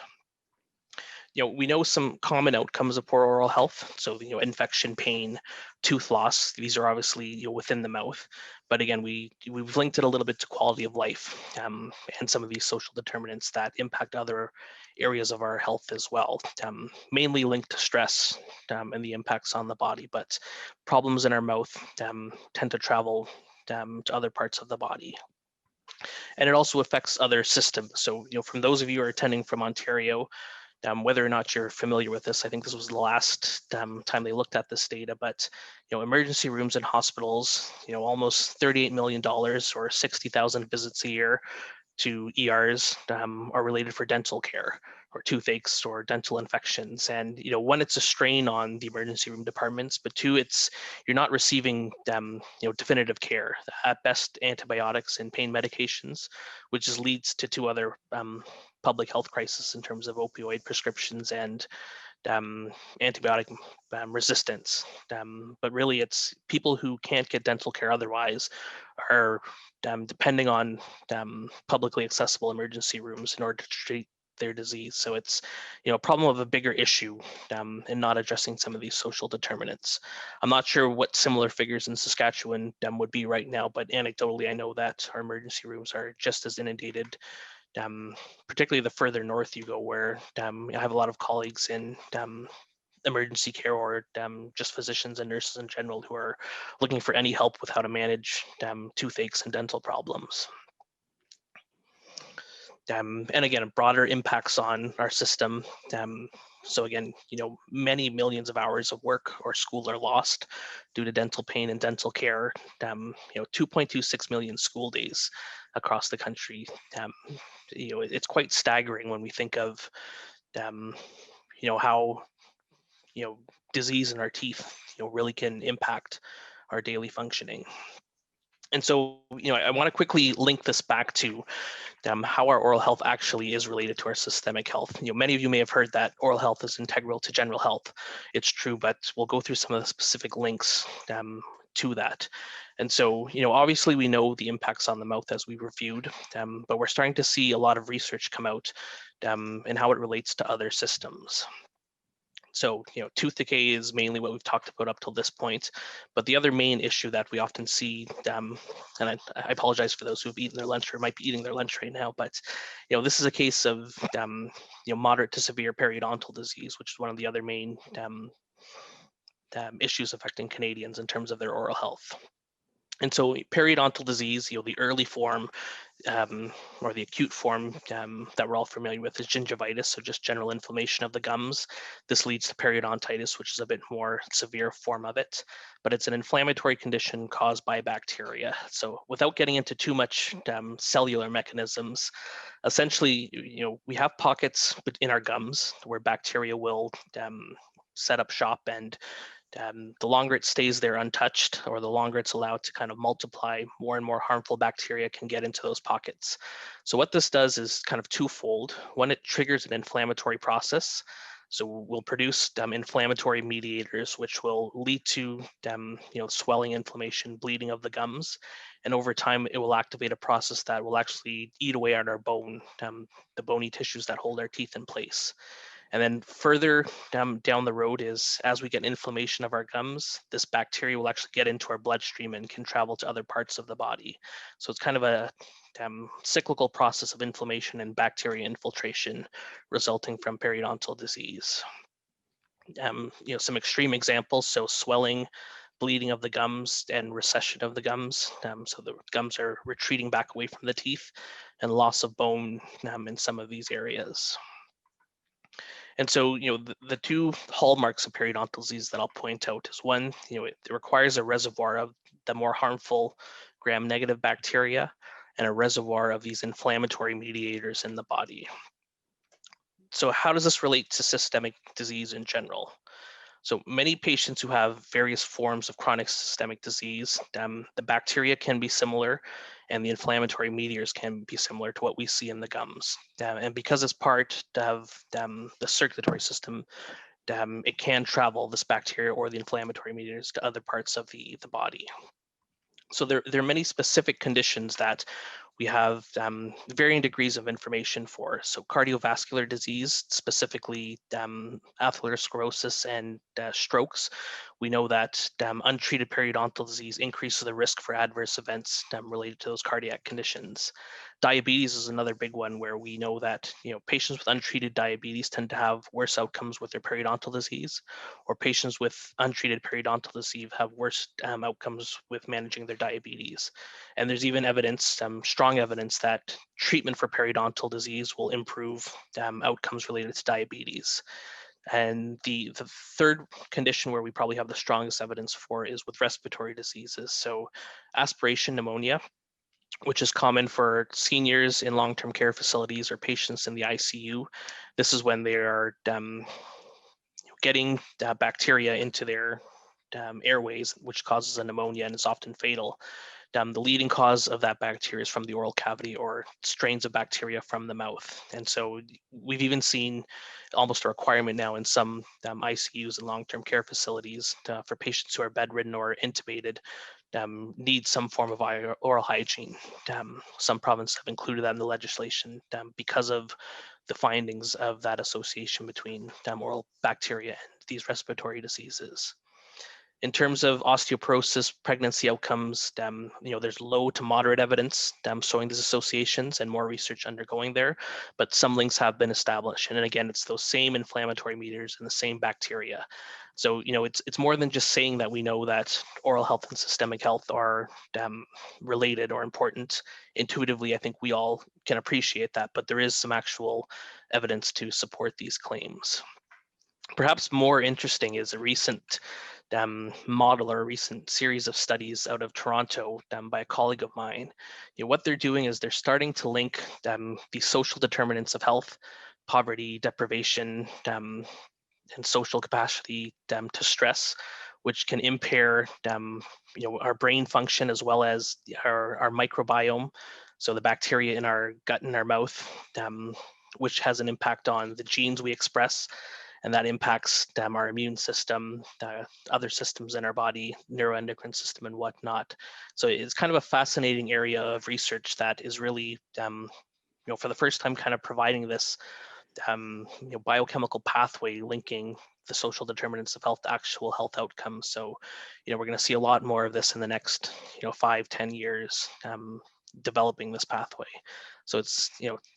We know some common outcomes of poor oral health. So, infection, pain, tooth loss, these are obviously, within the mouth. But again, we've linked it a little bit to quality of life and some of these social determinants that impact other areas of our health as well, mainly linked to stress and the impacts on the body. But problems in our mouth tend to travel to other parts of the body. And it also affects other systems. So, from those of you who are attending from Ontario, whether or not you're familiar with this, I think this was the last time they looked at this data, but emergency rooms in hospitals, almost $38 million or 60,000 visits a year to ERs are related for dental care or toothaches or dental infections. And one, it's a strain on the emergency room departments, but two, you're not receiving definitive care. At best, antibiotics and pain medications, which leads to two other public health crisis in terms of opioid prescriptions and antibiotic resistance. But really, it's people who can't get dental care otherwise are depending on publicly accessible emergency rooms in order to treat their disease. So it's, a problem of a bigger issue in not addressing some of these social determinants. I'm not sure what similar figures in Saskatchewan would be right now, but anecdotally, I know that our emergency rooms are just as inundated, particularly the further north you go, where I have a lot of colleagues in emergency care or just physicians and nurses in general who are looking for any help with how to manage toothaches and dental problems. And again, broader impacts on our system. So again, many millions of hours of work or school are lost due to dental pain and dental care. 2.26 million school days across the country. It's quite staggering when we think of, how, disease in our teeth, really can impact our daily functioning. And so, I want to quickly link this back to how our oral health actually is related to our systemic health. Many of you may have heard that oral health is integral to general health. It's true, but we'll go through some of the specific links to that. And so, obviously we know the impacts on the mouth as we reviewed, but we're starting to see a lot of research come out and how it relates to other systems. So, tooth decay is mainly what we've talked about up till this point. But the other main issue that we often see, and I apologize for those who've eaten their lunch or might be eating their lunch right now, but this is a case of moderate to severe periodontal disease, which is one of the other main issues affecting Canadians in terms of their oral health. And so periodontal disease, the early form or the acute form that we're all familiar with is gingivitis, so just general inflammation of the gums. This leads to periodontitis, which is a bit more severe form of it, but it's an inflammatory condition caused by bacteria. So without getting into too much cellular mechanisms, essentially, we have pockets in our gums where bacteria will set up shop, and the longer it stays there untouched, or the longer it's allowed to kind of multiply, more and more harmful bacteria can get into those pockets. So what this does is kind of twofold. One, it triggers an inflammatory process. So we'll produce inflammatory mediators, which will lead to swelling, inflammation, bleeding of the gums. And over time, it will activate a process that will actually eat away at our bone, the bony tissues that hold our teeth in place. And then further down the road is, as we get inflammation of our gums, this bacteria will actually get into our bloodstream and can travel to other parts of the body. So it's kind of a cyclical process of inflammation and bacteria infiltration resulting from periodontal disease. Some extreme examples, so swelling, bleeding of the gums, and recession of the gums. So the gums are retreating back away from the teeth, and loss of bone in some of these areas. And so, the two hallmarks of periodontal disease that I'll point out is one, it requires a reservoir of the more harmful gram-negative bacteria and a reservoir of these inflammatory mediators in the body. So how does this relate to systemic disease in general? So many patients who have various forms of chronic systemic disease, the bacteria can be similar and the inflammatory mediators can be similar to what we see in the gums. And because it's part of the circulatory system, it can travel, this bacteria or the inflammatory mediators, to other parts of the body. So there are many specific conditions that we have varying degrees of information for. So cardiovascular disease, specifically atherosclerosis and strokes. We know that untreated periodontal disease increases the risk for adverse events related to those cardiac conditions. Diabetes is another big one, where we know that patients with untreated diabetes tend to have worse outcomes with their periodontal disease, or patients with untreated periodontal disease have worse outcomes with managing their diabetes. And there's even evidence, strong evidence, that treatment for periodontal disease will improve outcomes related to diabetes. And the third condition where we probably have the strongest evidence for is with respiratory diseases. So aspiration pneumonia, which is common for seniors in long-term care facilities or patients in the ICU. This is when they are getting bacteria into their airways, which causes a pneumonia and is often fatal. The leading cause of that bacteria is from the oral cavity or strains of bacteria from the mouth. And so we've even seen almost a requirement now in some ICUs and long-term care facilities for patients who are bedridden or intubated need some form of oral hygiene. Some provinces have included that in the legislation because of the findings of that association between oral bacteria and these respiratory diseases. In terms of osteoporosis pregnancy outcomes, there's low to moderate evidence showing these associations and more research undergoing there, but some links have been established. And again, it's those same inflammatory mediators and the same bacteria. So, it's more than just saying that we know that oral health and systemic health are related or important. Intuitively, I think we all can appreciate that, but there is some actual evidence to support these claims. Perhaps more interesting is a recent model or a recent series of studies out of Toronto by a colleague of mine. What they're doing is they're starting to link the social determinants of health, poverty, deprivation, and social capacity to stress, which can impair our brain function as well as our microbiome. So the bacteria in our gut and our mouth, which has an impact on the genes we express, and that impacts our immune system, other systems in our body, neuroendocrine system and whatnot. So it's kind of a fascinating area of research that is really, for the first time, kind of providing this biochemical pathway linking the social determinants of health to actual health outcomes. So, we're going to see a lot more of this in the next, 5-10 years, developing this pathway. So it's,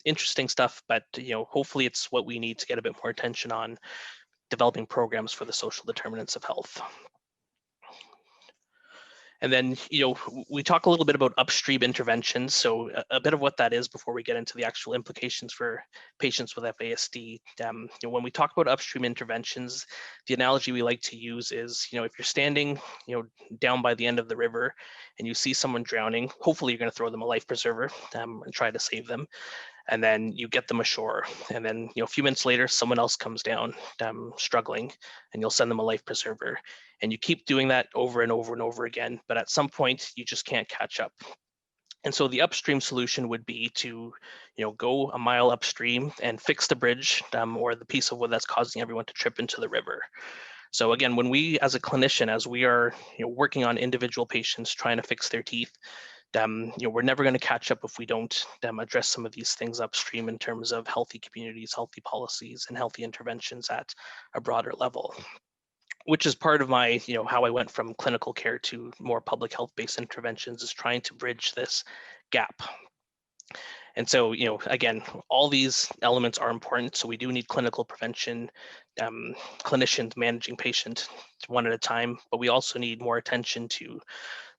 interesting stuff, but, hopefully it's what we need to get a bit more attention on developing programs for the social determinants of health. And then, we talk a little bit about upstream interventions. So a bit of what that is before we get into the actual implications for patients with FASD. When we talk about upstream interventions, the analogy we like to use is, if you're standing, down by the end of the river and you see someone drowning, hopefully you're going to throw them a life preserver and try to save them. And then you get them ashore. And then, a few minutes later, someone else comes down struggling, and you'll send them a life preserver. And you keep doing that over and over and over again. But at some point, you just can't catch up. And so the upstream solution would be to, go a mile upstream and fix the bridge or the piece of wood that's causing everyone to trip into the river. So again, when we, as a clinician, as we are working on individual patients trying to fix their teeth, we're never going to catch up if we don't address some of these things upstream in terms of healthy communities, healthy policies, and healthy interventions at a broader level, which is part of my, how I went from clinical care to more public health-based interventions, is trying to bridge this gap. And so, again, all these elements are important. So we do need clinical prevention, clinicians managing patients one at a time, but we also need more attention to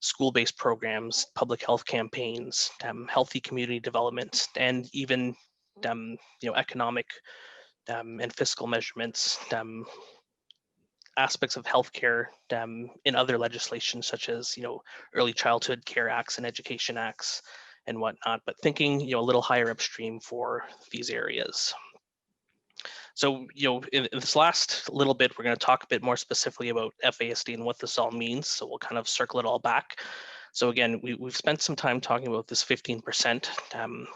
school-based programs, public health campaigns, healthy community development, and even economic and fiscal measurements, aspects of healthcare in other legislation, such as early childhood care acts and education acts and whatnot. But thinking a little higher upstream for these areas. So, in this last little bit, we're going to talk a bit more specifically about FASD and what this all means. So we'll kind of circle it all back. So again, we've spent some time talking about this 15%.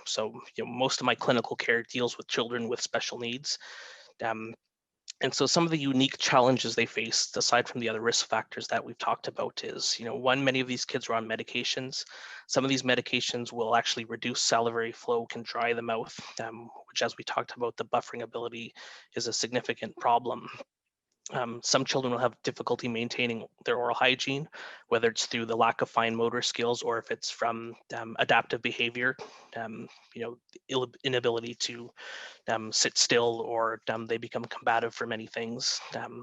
So, most of my clinical care deals with children with special needs. And so some of the unique challenges they face, aside from the other risk factors that we've talked about, is, one, many of these kids are on medications. Some of these medications will actually reduce salivary flow, can dry the mouth, which, as we talked about, the buffering ability is a significant problem. Some children will have difficulty maintaining their oral hygiene, whether it's through the lack of fine motor skills or if it's from adaptive behavior, inability to sit still, or they become combative for many things.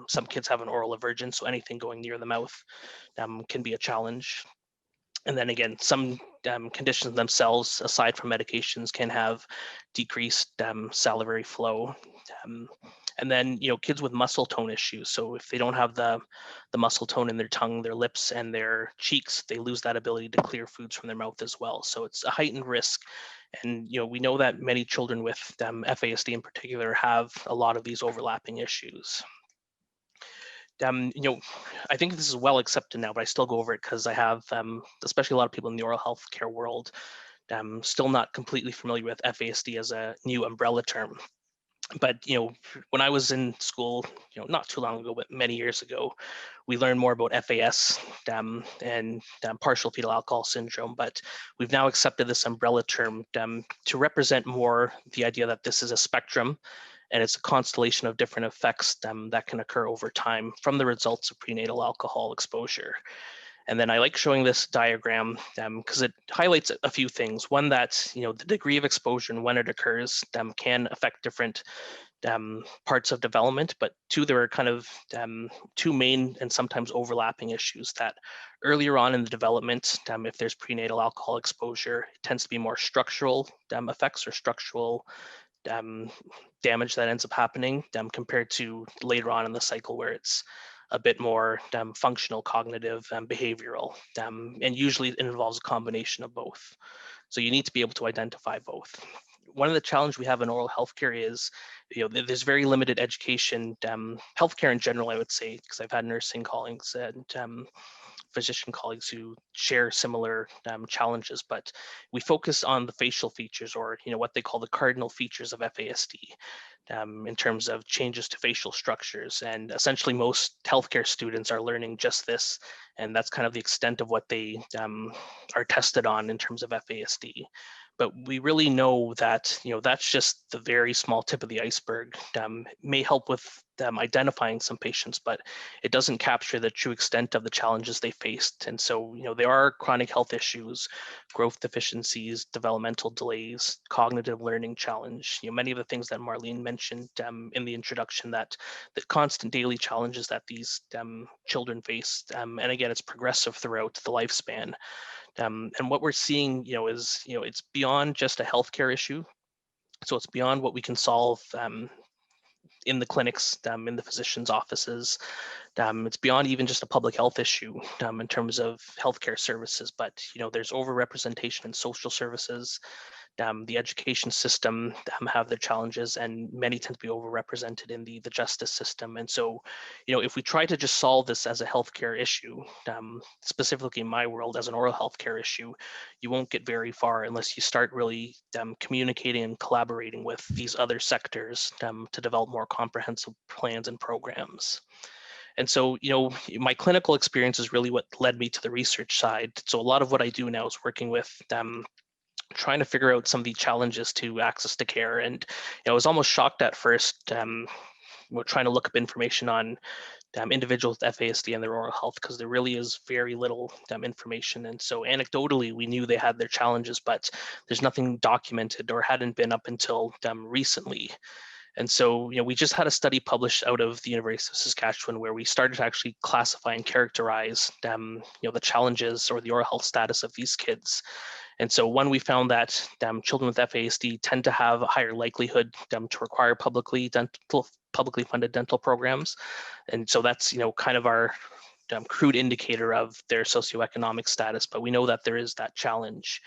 Some kids have an oral aversion, so anything going near the mouth can be a challenge. And then again, some conditions themselves, aside from medications, can have decreased salivary flow. And then, kids with muscle tone issues. So if they don't have the muscle tone in their tongue, their lips, and their cheeks, they lose that ability to clear foods from their mouth as well. So it's a heightened risk. And, we know that many children with FASD in particular have a lot of these overlapping issues. I think this is well accepted now, but I still go over it because I have, especially a lot of people in the oral health care world, still not completely familiar with FASD as a new umbrella term. But when I was in school, not too long ago, but many years ago, we learned more about FAS and partial fetal alcohol syndrome. But we've now accepted this umbrella term to represent more the idea that this is a spectrum, and it's a constellation of different effects that can occur over time from the results of prenatal alcohol exposure. And then I like showing this diagram because it highlights a few things. One, that the degree of exposure and when it occurs can affect different parts of development. But two, there are kind of two main and sometimes overlapping issues that earlier on in the development, if there's prenatal alcohol exposure, it tends to be more structural effects or structural damage that ends up happening compared to later on in the cycle where it's a bit more functional, cognitive, behavioral, and usually it involves a combination of both. So you need to be able to identify both. One of the challenges we have in oral healthcare is, there's very limited education, healthcare in general, I would say, because I've had nursing colleagues and physician colleagues who share similar challenges, but we focus on the facial features, or what they call the cardinal features of FASD, in terms of changes to facial structures. And essentially most healthcare students are learning just this, and that's kind of the extent of what they are tested on in terms of FASD. But we really know that that's just the very small tip of the iceberg. May help with identifying some patients, but it doesn't capture the true extent of the challenges they faced. And so there are chronic health issues, growth deficiencies, developmental delays, cognitive learning challenge. Many of the things that Marlene mentioned in the introduction, that the constant daily challenges that these children face. And again, it's progressive throughout the lifespan. And what we're seeing, is, it's beyond just a healthcare issue. So it's beyond what we can solve in the clinics, in the physicians' offices. It's beyond even just a public health issue in terms of healthcare services, but there's overrepresentation in social services. The education system have their challenges, and many tend to be overrepresented in the justice system. And so, if we try to just solve this as a healthcare issue, specifically in my world as an oral healthcare issue, you won't get very far unless you start really communicating and collaborating with these other sectors to develop more comprehensive plans and programs. And so, my clinical experience is really what led me to the research side. So a lot of what I do now is working with trying to figure out some of the challenges to access to care. And I was almost shocked at first trying to look up information on individuals with FASD and their oral health, because there really is very little information. And so anecdotally, we knew they had their challenges, but there's nothing documented or hadn't been up until recently. And so, we just had a study published out of the University of Saskatchewan where we started to actually classify and characterize, the challenges or the oral health status of these kids. And so, one, we found that children with FASD tend to have a higher likelihood to require publicly funded dental programs. And so that's, kind of our crude indicator of their socioeconomic status. But we know that there is that challenge.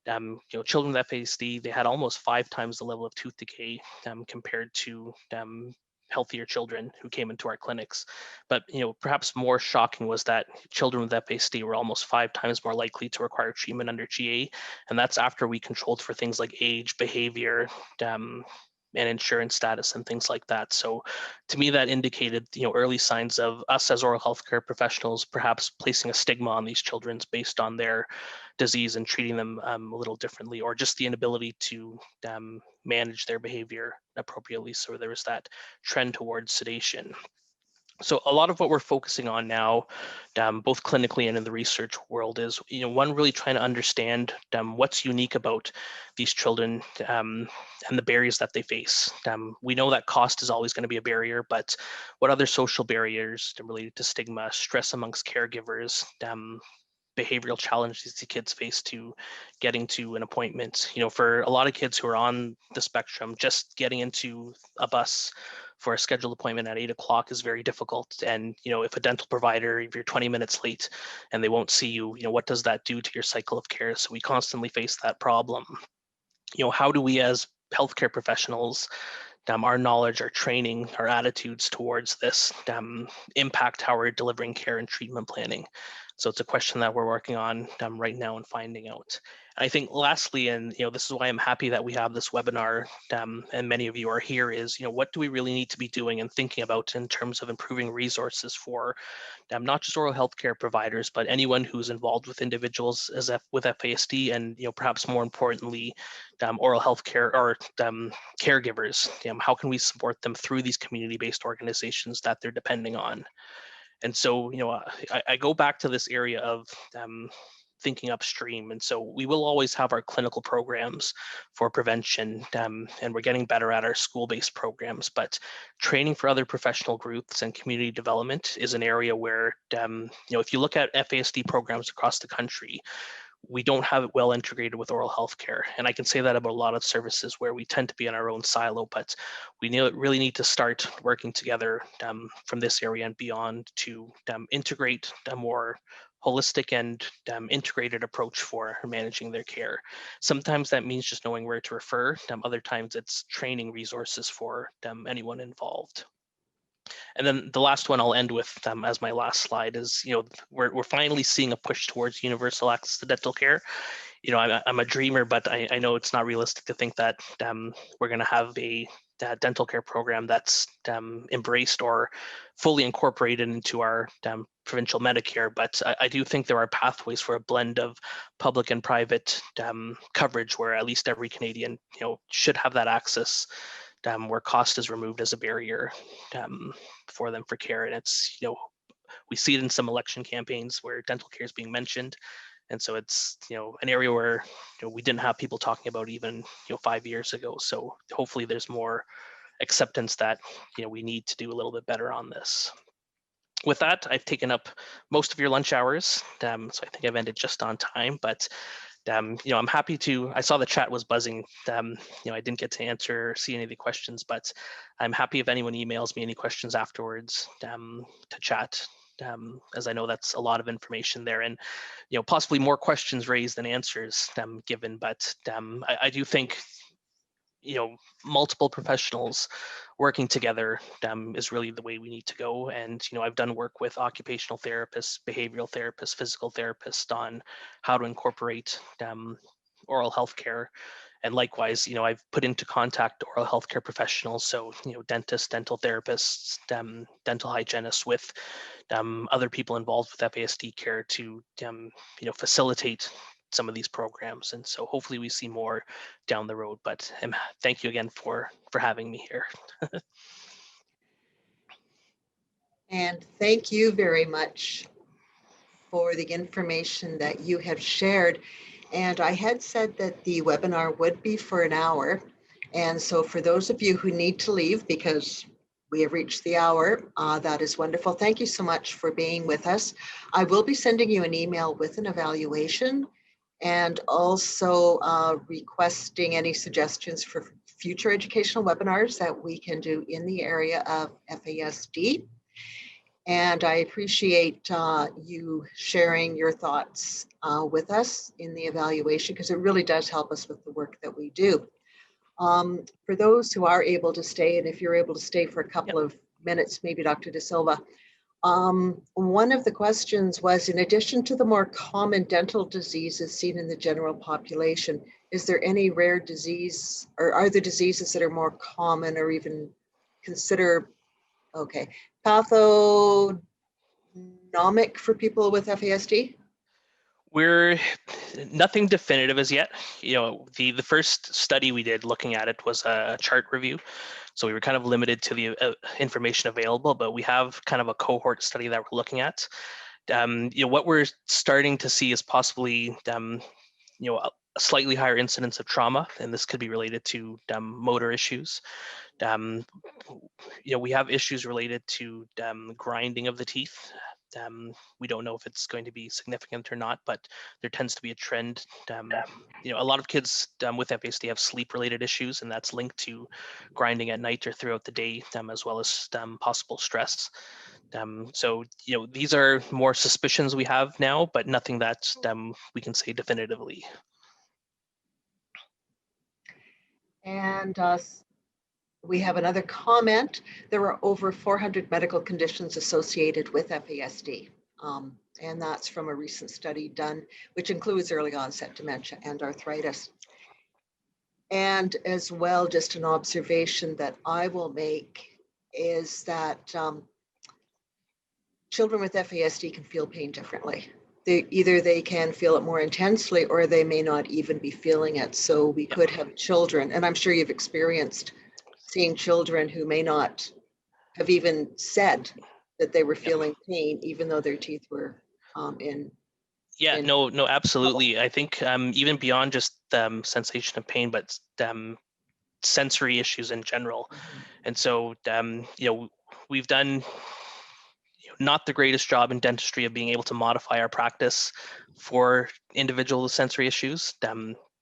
Children with FASD, they had almost 5 times the level of tooth decay compared to healthier children who came into our clinics. But perhaps more shocking was that children with FASD were almost 5 times more likely to require treatment under GA, and that's after we controlled for things like age, behavior, and insurance status and things like that. So to me, that indicated early signs of us as oral healthcare professionals perhaps placing a stigma on these children based on their disease and treating them a little differently, or just the inability to manage their behavior appropriately. So there was that trend towards sedation. So a lot of what we're focusing on now, both clinically and in the research world, is one, really trying to understand what's unique about these children and the barriers that they face. We know that cost is always going to be a barrier, but what other social barriers related to stigma, stress amongst caregivers, behavioral challenges the kids face to getting to an appointment. For a lot of kids who are on the spectrum, just getting into a bus for a scheduled appointment at 8 o'clock is very difficult. And if a dental provider, if you're 20 minutes late and they won't see you, what does that do to your cycle of care? So we constantly face that problem. How do we as healthcare professionals our knowledge, our training, our attitudes towards this impact how we're delivering care and treatment planning. So it's a question that we're working on right now and finding out. I think lastly, and this is why I'm happy that we have this webinar and many of you are here, is what do we really need to be doing and thinking about in terms of improving resources for not just oral health care providers, but anyone who's involved with individuals with FASD, and perhaps more importantly, oral health care or caregivers. How can we support them through these community-based organizations that they're depending on? And so, I go back to this area of thinking upstream. And so we will always have our clinical programs for prevention, and we're getting better at our school-based programs, but training for other professional groups and community development is an area where, if you look at FASD programs across the country, we don't have it well integrated with oral health care. And I can say that about a lot of services where we tend to be in our own silo, but we really need to start working together from this area and beyond to integrate a more holistic and integrated approach for managing their care. Sometimes that means just knowing where to refer. Other times it's training resources for anyone involved. And then the last one I'll end with as my last slide is, we're finally seeing a push towards universal access to dental care. I'm a dreamer, but I know it's not realistic to think that we're going to have a dental care program that's embraced or fully incorporated into our provincial Medicare. But I do think there are pathways for a blend of public and private coverage, where at least every Canadian, should have that access, where cost is removed as a barrier for them for care. And it's, we see it in some election campaigns where dental care is being mentioned. And so it's, an area where we didn't have people talking about even 5 years ago. So hopefully there's more acceptance that we need to do a little bit better on this. With that, I've taken up most of your lunch hours, so I think I've ended just on time. But I'm happy to. I saw the chat was buzzing. I didn't get to see any of the questions, but I'm happy if anyone emails me any questions afterwards to chat. As I know that's a lot of information there, and possibly more questions raised than answers given. But I do think multiple professionals working together is really the way we need to go. And I've done work with occupational therapists, behavioral therapists, physical therapists on how to incorporate oral health care. And likewise, I've put into contact oral healthcare professionals, so dentists, dental therapists, dental hygienists, with other people involved with FASD care to facilitate some of these programs. And so hopefully we see more down the road. But thank you again for having me here. And thank you very much for the information that you have shared. And I had said that the webinar would be for an hour. And so for those of you who need to leave because we have reached the hour, that is wonderful. Thank you so much for being with us. I will be sending you an email with an evaluation, and also requesting any suggestions for future educational webinars that we can do in the area of FASD. And I appreciate you sharing your thoughts with us in the evaluation, because it really does help us with the work that we do. For those who are able to stay, and if you're able to stay for a couple of minutes, maybe Dr. De Silva, one of the questions was, in addition to the more common dental diseases seen in the general population, is there any rare disease, or are there diseases that are more common or even consider, pathonomic for people with FASD? We're nothing definitive as yet. The first study we did looking at it was a chart review. So we were kind of limited to the information available, but we have kind of a cohort study that we're looking at. What we're starting to see is possibly, a slightly higher incidence of trauma, and this could be related to motor issues. We have issues related to grinding of the teeth. We don't know if it's going to be significant or not, but there tends to be a trend. A lot of kids with FASD have sleep-related issues, and that's linked to grinding at night or throughout the day, as well as possible stress. So, these are more suspicions we have now, but nothing that we can say definitively. And we have another comment. There are over 400 medical conditions associated with FASD. And that's from a recent study done, which includes early onset dementia and arthritis. And as well, just an observation that I will make is that children with FASD can feel pain differently. Either they can feel it more intensely or they may not even be feeling it. So we could have children, and I'm sure you've experienced seeing children who may not have even said that they were feeling pain, even though their teeth were in. No, absolutely. I think even beyond just sensation of pain, but sensory issues in general. And so, we've done not the greatest job in dentistry of being able to modify our practice for individuals with sensory issues.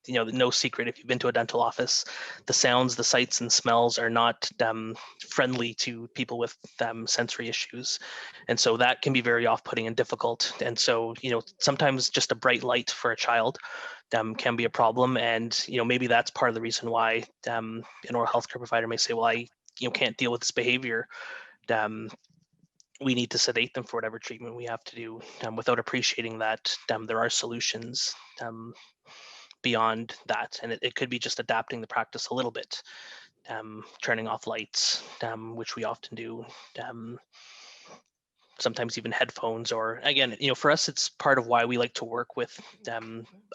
No secret, if you've been to a dental office, the sounds, the sights and smells are not friendly to people with sensory issues. And so that can be very off-putting and difficult. And so, sometimes just a bright light for a child can be a problem. And, maybe that's part of the reason why an oral health care provider may say, well, I can't deal with this behavior. We need to sedate them for whatever treatment we have to do, without appreciating that there are solutions beyond that. And it could be just adapting the practice a little bit, turning off lights, which we often do, sometimes even headphones, or again, for us, it's part of why we like to work with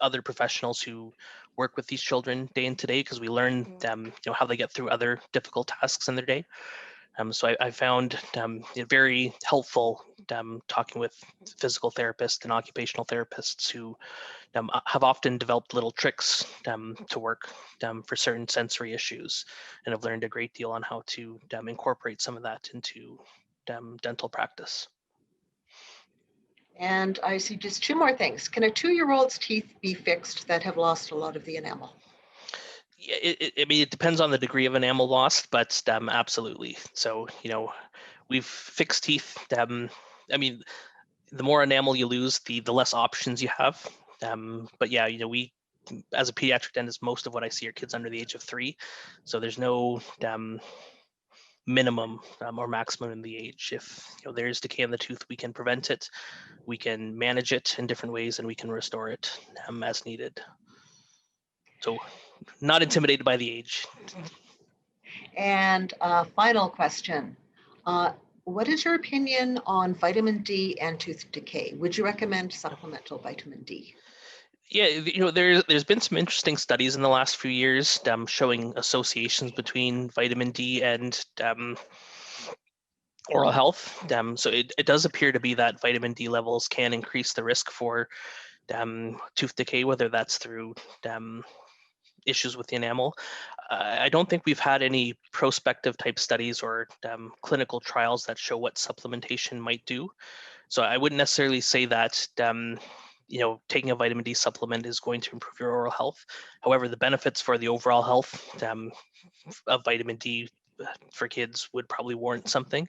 other professionals who work with these children day in to day, because we learn how they get through other difficult tasks in their day. So I found it very helpful talking with physical therapists and occupational therapists who have often developed little tricks to work for certain sensory issues, and have learned a great deal on how to incorporate some of that into dental practice. And I see just two more things. Can a 2-year-old's teeth be fixed that have lost a lot of the enamel? Yeah, it depends on the degree of enamel loss, but absolutely. So, we've fixed teeth. The more enamel you lose, the less options you have. But yeah, we, as a pediatric dentist, most of what I see are kids under the age of 3. So there's no minimum or maximum in the age. If there's decay in the tooth, we can prevent it, we can manage it in different ways, and we can restore it as needed. So not intimidated by the age. And final question. What is your opinion on vitamin D and tooth decay? Would you recommend supplemental vitamin D? Yeah, there's been some interesting studies in the last few years showing associations between vitamin D and oral health. So it does appear to be that vitamin D levels can increase the risk for tooth decay, whether that's through issues with the enamel. I don't think we've had any prospective type studies or clinical trials that show what supplementation might do. So I wouldn't necessarily say that taking a vitamin D supplement is going to improve your oral health. However, the benefits for the overall health of vitamin D for kids would probably warrant something,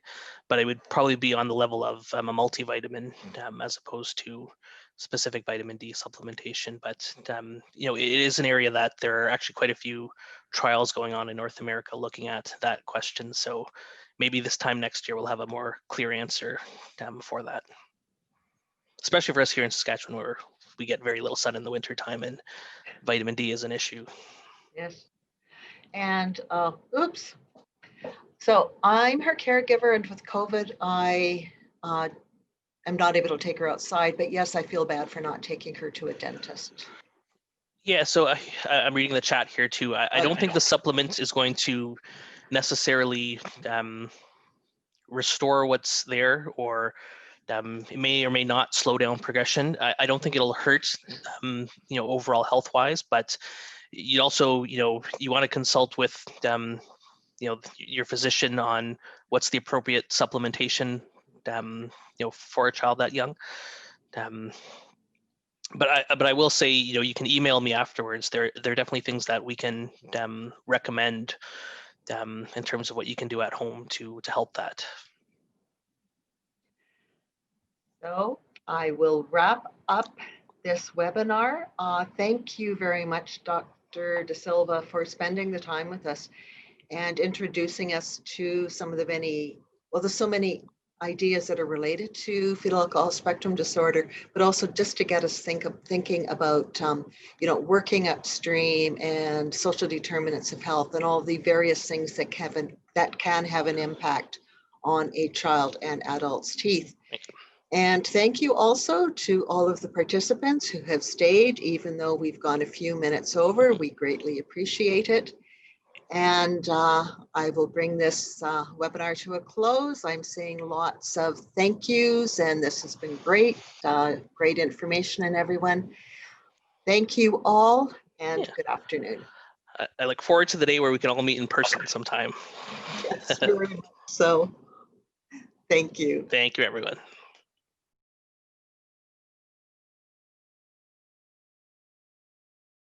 but it would probably be on the level of a multivitamin as opposed to specific vitamin D supplementation. But it is an area that there are actually quite a few trials going on in North America looking at that question. So maybe this time next year we'll have a more clear answer for that. Especially for us here in Saskatchewan, where we get very little sun in the wintertime and vitamin D is an issue. Yes. And oops. So I'm her caregiver, and with COVID, I am not able to take her outside. But yes, I feel bad for not taking her to a dentist. Yeah, so I'm reading the chat here too. I don't think the supplement is going to necessarily restore what's there, or it may or may not slow down progression. I don't think it'll hurt, overall health-wise, but you also, you want to consult with, your physician on what's the appropriate supplementation, for a child that young. But I will say, you can email me afterwards. There are definitely things that we can recommend in terms of what you can do at home to help that. So I will wrap up this webinar. Thank you very much, Dr. De Silva, for spending the time with us. and introducing us to some of the there's so many ideas that are related to fetal alcohol spectrum disorder, but also just to get us thinking about, working upstream and social determinants of health and all the various things that can have an impact on a child and adult's teeth. And thank you also to all of the participants who have stayed, even though we've gone a few minutes over. We greatly appreciate it. And I will bring this webinar to a close. I'm seeing lots of thank yous, and this has been great, great information, and everyone. Thank you all, and good afternoon. I look forward to the day where we can all meet in person sometime. Yes, very much so. Thank you. Thank you, everyone.